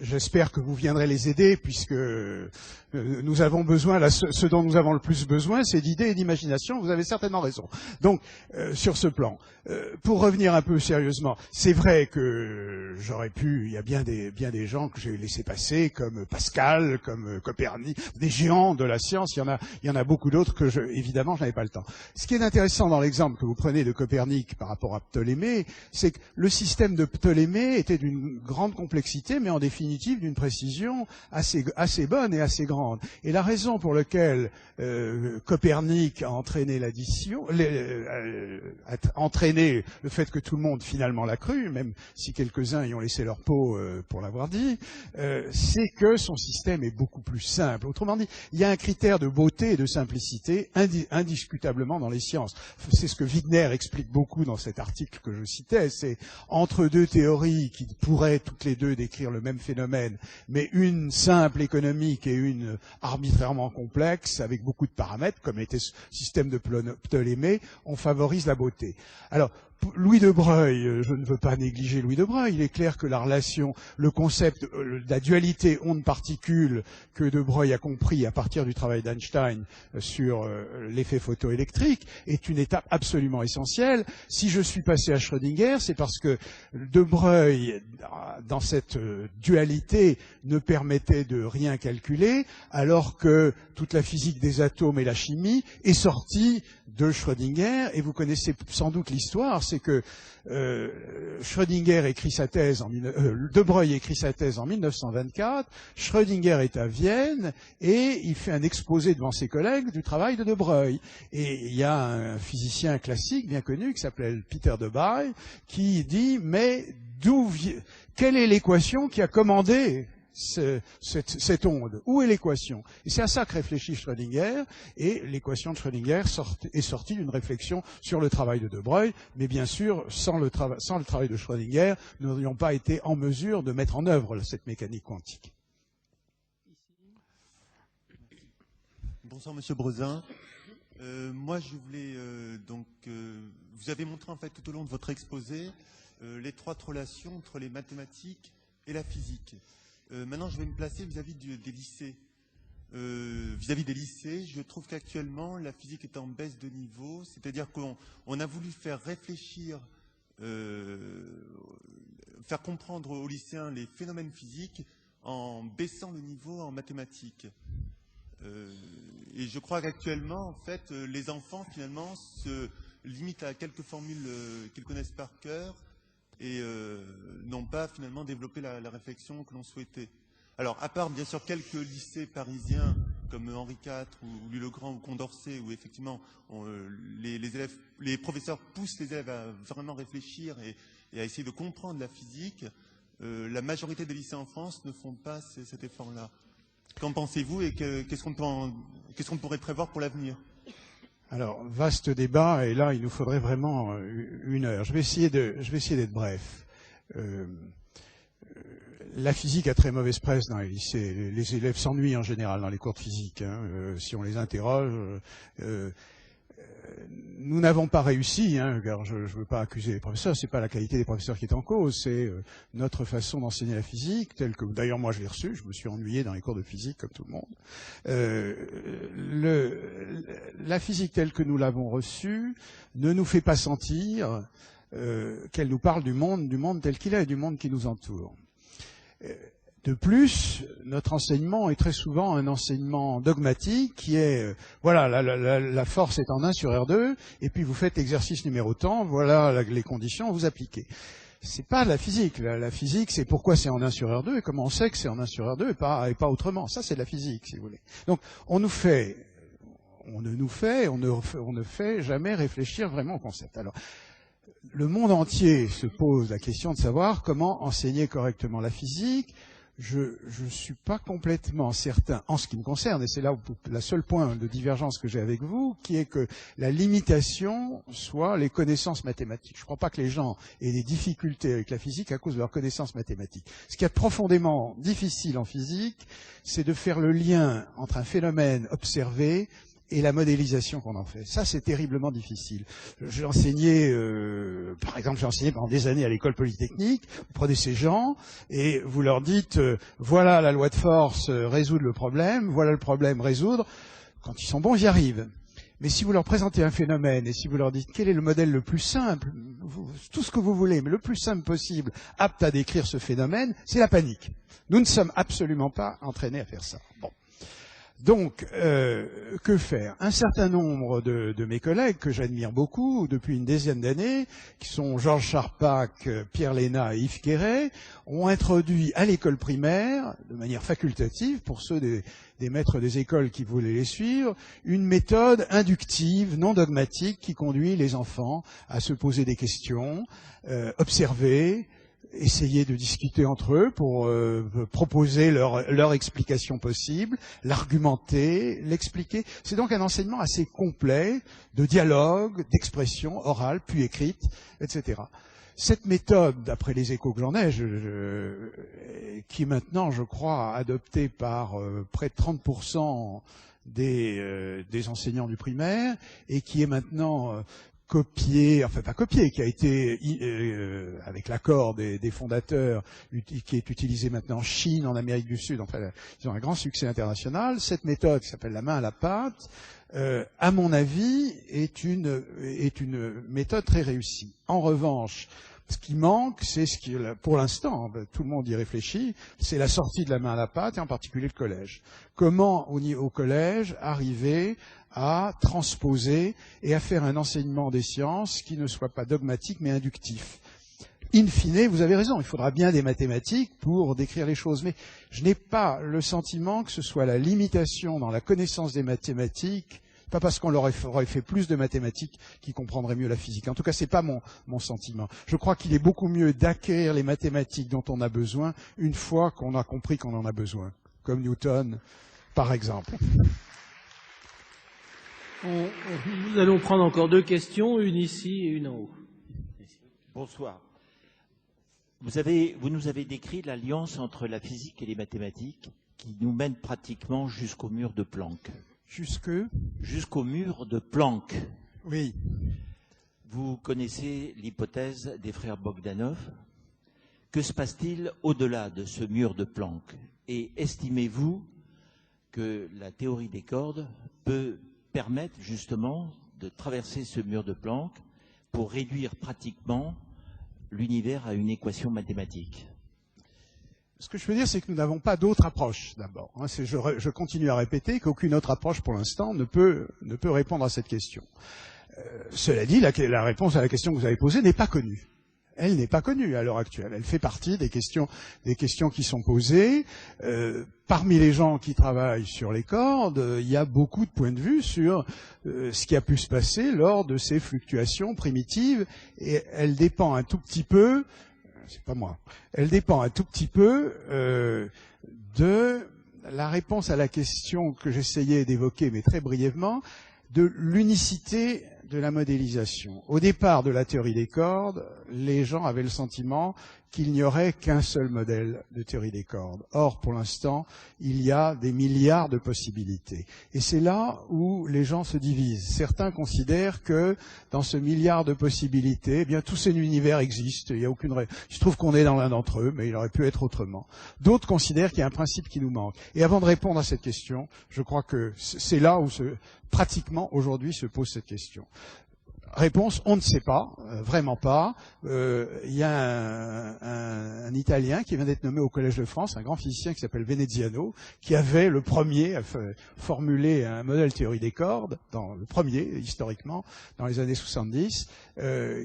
j'espère que vous viendrez les aider, puisque nous avons besoin, ce dont nous avons le plus besoin, c'est d'idées et d'imagination. Vous avez certainement raison. Donc, sur ce plan, pour revenir un peu sérieusement, c'est vrai que j'aurais pu, il y a bien des gens que j'ai laissé passer, comme Pascal, comme Copernic, des géants de la science. Il y en a beaucoup d'autres que évidemment, je n'avais pas le temps. Ce qui est intéressant dans l'exemple que vous prenez de Copernic par rapport à Ptolémée, c'est que le système de Ptolémée était d'une grande complexité, mais en définitive d'une précision assez bonne et assez grande. Et la raison pour laquelle Copernic a entraîné l'addition, a entraîné le fait que tout le monde finalement l'a cru, même si quelques-uns y ont laissé leur peau pour l'avoir dit, c'est que son système est beaucoup plus simple. Autrement dit, il y a un critère de beauté et de simplicité indiscutablement dans les sciences. C'est ce que Wigner explique beaucoup dans cet article que je citais, c'est entre deux théories qui pourraient toutes les deux décrire le même phénomène, mais une simple économique et une arbitrairement complexe, avec beaucoup de paramètres, comme était ce système de Ptolémée, on favorise la beauté. Alors, Louis de Broglie, je ne veux pas négliger Louis de Broglie, il est clair que la relation, le concept de la dualité onde-particule que de Broglie a compris à partir du travail d'Einstein sur l'effet photoélectrique est une étape absolument essentielle. Si je suis passé à Schrödinger, c'est parce que de Broglie, dans cette dualité, ne permettait de rien calculer, alors que toute la physique des atomes et la chimie est sortie de Schrödinger, et vous connaissez sans doute l'histoire, c'est que Schrödinger écrit sa thèse de Broglie écrit sa thèse en 1924, Schrödinger est à Vienne, et il fait un exposé devant ses collègues du travail de Broglie. Et il y a un physicien classique bien connu qui s'appelle Peter Debye, qui dit, mais quelle est l'équation qui a commandé cette onde? Où est l'équation? Et c'est à ça que réfléchit Schrödinger, et l'équation de Schrödinger est sortie d'une réflexion sur le travail de Broglie, mais bien sûr, sans le travail de Schrödinger, nous n'aurions pas été en mesure de mettre en œuvre cette mécanique quantique. Bonsoir Monsieur Brezin. Moi je voulais vous avez montré en fait tout au long de votre exposé l'étroite relation entre les mathématiques et la physique. Maintenant, je vais me placer vis-à-vis des lycées. Vis-à-vis des lycées, je trouve qu'actuellement, la physique est en baisse de niveau, c'est-à-dire qu'on a voulu faire réfléchir, faire comprendre aux lycéens les phénomènes physiques en baissant le niveau en mathématiques. Et je crois qu'actuellement, en fait, les enfants, finalement, se limitent à quelques formules qu'ils connaissent par cœur, et n'ont pas finalement développé la réflexion que l'on souhaitait. Alors, à part bien sûr quelques lycées parisiens comme Henri IV ou Louis-le-Grand ou Condorcet, où effectivement les professeurs poussent les élèves à vraiment réfléchir et à essayer de comprendre la physique, la majorité des lycées en France ne font pas cet effort-là. Qu'en pensez-vous et qu'est-ce qu'on pourrait prévoir pour l'avenir ? Alors, vaste débat, et là, il nous faudrait vraiment une heure. Je vais essayer d'être bref. La physique a très mauvaise presse dans les lycées. Les élèves s'ennuient en général dans les cours de physique, si on les interroge. Nous n'avons pas réussi, car je ne veux pas accuser les professeurs, c'est pas la qualité des professeurs qui est en cause, c'est notre façon d'enseigner la physique, telle que, d'ailleurs moi je l'ai reçue, je me suis ennuyé dans les cours de physique comme tout le monde. La physique telle que nous l'avons reçue ne nous fait pas sentir qu'elle nous parle du monde tel qu'il est, du monde qui nous entoure. De plus, notre enseignement est très souvent un enseignement dogmatique qui est, voilà, la force est en 1 sur R2, et puis vous faites l'exercice numéro tant, voilà les conditions, vous appliquez. C'est pas de la physique. La physique, c'est pourquoi c'est en 1 sur R2, et comment on sait que c'est en 1 sur R2 et pas autrement. Ça, c'est de la physique, si vous voulez. Donc, on ne fait jamais réfléchir vraiment au concept. Alors, le monde entier se pose la question de savoir comment enseigner correctement la physique. Je ne suis pas complètement certain, en ce qui me concerne, et c'est là le seul point de divergence que j'ai avec vous, qui est que la limitation soit les connaissances mathématiques. Je ne crois pas que les gens aient des difficultés avec la physique à cause de leurs connaissances mathématiques. Ce qui est profondément difficile en physique, c'est de faire le lien entre un phénomène observé et la modélisation qu'on en fait. Ça, c'est terriblement difficile. J'ai enseigné, par exemple, j'ai enseigné pendant des années à l'école polytechnique. Vous prenez ces gens et vous leur dites, voilà la loi de force, résoudre le problème, voilà le problème, résoudre. Quand ils sont bons, ils y arrivent. Mais si vous leur présentez un phénomène et si vous leur dites quel est le modèle le plus simple, tout ce que vous voulez, mais le plus simple possible, apte à décrire ce phénomène, c'est la panique. Nous ne sommes absolument pas entraînés à faire ça. Bon. Donc, que faire? Un certain nombre de mes collègues, que j'admire beaucoup depuis une dizaine d'années, qui sont Georges Charpak, Pierre Léna et Yves Quéret, ont introduit à l'école primaire, de manière facultative, pour ceux des maîtres des écoles qui voulaient les suivre, une méthode inductive, non dogmatique, qui conduit les enfants à se poser des questions, observer, essayer de discuter entre eux pour proposer leur explication possible, l'argumenter, l'expliquer. C'est donc un enseignement assez complet de dialogue, d'expression orale, puis écrite, etc. Cette méthode, d'après les échos que j'en ai, qui est maintenant, je crois, adoptée par près de 30% des enseignants du primaire, et qui est maintenant copié, enfin pas copié, qui a été, avec l'accord des fondateurs, qui est utilisé maintenant en Chine, en Amérique du Sud, enfin ils ont un grand succès international. Cette méthode qui s'appelle la main à la pâte, à mon avis, est une méthode très réussie. En revanche, ce qui manque, c'est ce qui, pour l'instant, tout le monde y réfléchit, c'est la sortie de la main à la pâte, et en particulier le collège. Comment, au collège, arriver à transposer et à faire un enseignement des sciences qui ne soit pas dogmatique mais inductif. In fine, vous avez raison, il faudra bien des mathématiques pour décrire les choses, mais je n'ai pas le sentiment que ce soit la limitation dans la connaissance des mathématiques, pas parce qu'on leur aurait fait plus de mathématiques qu'ils comprendraient mieux la physique. En tout cas, c'est pas mon sentiment. Je crois qu'il est beaucoup mieux d'acquérir les mathématiques dont on a besoin une fois qu'on a compris qu'on en a besoin, comme Newton, par exemple. Nous allons prendre encore 2 questions, une ici et une en haut. Bonsoir. Vous nous avez décrit l'alliance entre la physique et les mathématiques qui nous mène pratiquement jusqu'au mur de Planck. Jusqu'au mur de Planck. Oui. Vous connaissez l'hypothèse des frères Bogdanov. Que se passe-t-il au-delà de ce mur de Planck? Et estimez-vous que la théorie des cordes peut permettre justement de traverser ce mur de Planck pour réduire pratiquement l'univers à une équation mathématique? Ce que je veux dire, c'est que nous n'avons pas d'autre approche, d'abord. Je continue à répéter qu'aucune autre approche, pour l'instant, ne peut répondre à cette question. Cela dit, la réponse à la question que vous avez posée n'est pas connue. Elle n'est pas connue à l'heure actuelle. Elle fait partie des questions qui sont posées. Parmi les gens qui travaillent sur les cordes, il y a beaucoup de points de vue sur ce qui a pu se passer lors de ces fluctuations primitives, et elle dépend un tout petit peu, c'est pas moi, elle dépend un tout petit peu de la réponse à la question que j'essayais d'évoquer, mais très brièvement, de l'unicité de la modélisation. Au départ de la théorie des cordes, les gens avaient le sentiment qu'il n'y aurait qu'un seul modèle de théorie des cordes. Or, pour l'instant, il y a des milliards de possibilités. Et c'est là où les gens se divisent. Certains considèrent que dans ce milliard de possibilités, eh bien, tous ces univers existent. Il y a aucune il se trouve qu'on est dans l'un d'entre eux, mais il aurait pu être autrement. D'autres considèrent qu'il y a un principe qui nous manque. Et avant de répondre à cette question, je crois que c'est là où pratiquement aujourd'hui se pose cette question. Réponse, on ne sait pas, vraiment pas. Il y a un Italien qui vient d'être nommé au Collège de France, un grand physicien qui s'appelle Veneziano, qui avait le premier à formuler un modèle théorie des cordes, le premier historiquement, dans les années 70,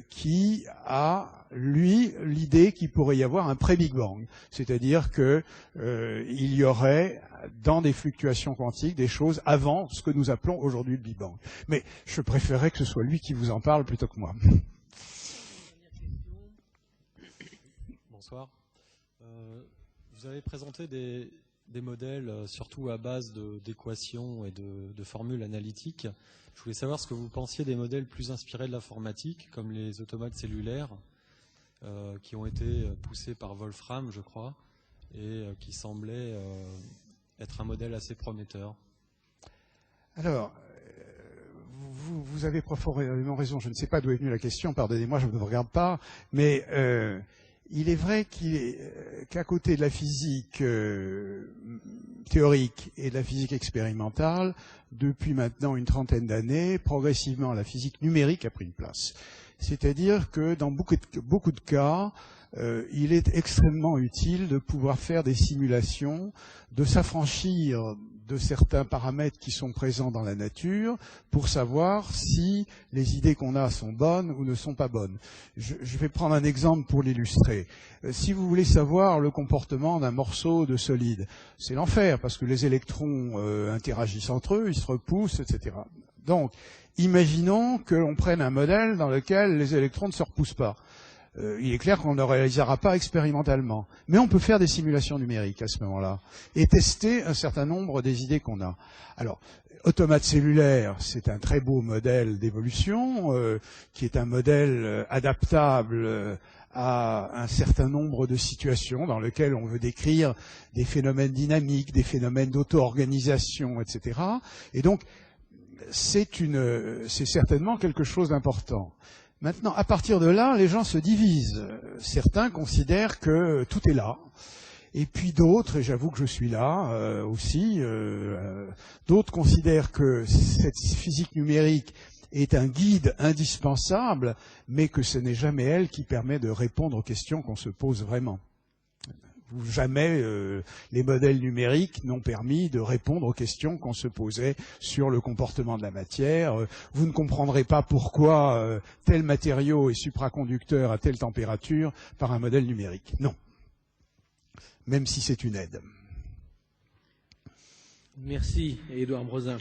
qui a, lui, l'idée qu'il pourrait y avoir un pré-Big Bang. C'est-à-dire que il y aurait dans des fluctuations quantiques des choses avant ce que nous appelons aujourd'hui le Big Bang. Mais je préférerais que ce soit lui qui vous en parle plutôt que moi. Bonsoir. Vous avez présenté des modèles surtout à base d'équations et de formules analytiques. Je voulais savoir ce que vous pensiez des modèles plus inspirés de l'informatique, comme les automates cellulaires, qui ont été poussés par Wolfram, je crois, et qui semblaient être un modèle assez prometteur. Alors, vous avez profondément raison. Je ne sais pas d'où est venue la question, pardonnez-moi, je ne me regarde pas, mais il est vrai qu'à côté de la physique théorique et de la physique expérimentale, depuis maintenant une trentaine d'années, progressivement la physique numérique a pris une place. C'est-à-dire que dans beaucoup de cas, il est extrêmement utile de pouvoir faire des simulations, de s'affranchir de certains paramètres qui sont présents dans la nature pour savoir si les idées qu'on a sont bonnes ou ne sont pas bonnes. Je vais prendre un exemple pour l'illustrer. Si vous voulez savoir le comportement d'un morceau de solide, c'est l'enfer parce que les électrons interagissent entre eux, ils se repoussent, etc. Donc, imaginons que l'on prenne un modèle dans lequel les électrons ne se repoussent pas. Il est clair qu'on ne réalisera pas expérimentalement. Mais on peut faire des simulations numériques à ce moment-là et tester un certain nombre des idées qu'on a. Alors, automate cellulaire, c'est un très beau modèle d'évolution qui est un modèle adaptable à un certain nombre de situations dans lesquelles on veut décrire des phénomènes dynamiques, des phénomènes d'auto-organisation, etc. Et donc, c'est certainement quelque chose d'important. Maintenant, à partir de là, les gens se divisent. Certains considèrent que tout est là. Et puis d'autres, et j'avoue que je suis là aussi, d'autres considèrent que cette physique numérique est un guide indispensable, mais que ce n'est jamais elle qui permet de répondre aux questions qu'on se pose vraiment. Jamais les modèles numériques n'ont permis de répondre aux questions qu'on se posait sur le comportement de la matière. Vous ne comprendrez pas pourquoi tel matériau est supraconducteur à telle température par un modèle numérique. Non. Même si c'est une aide. Merci, Édouard Brezin.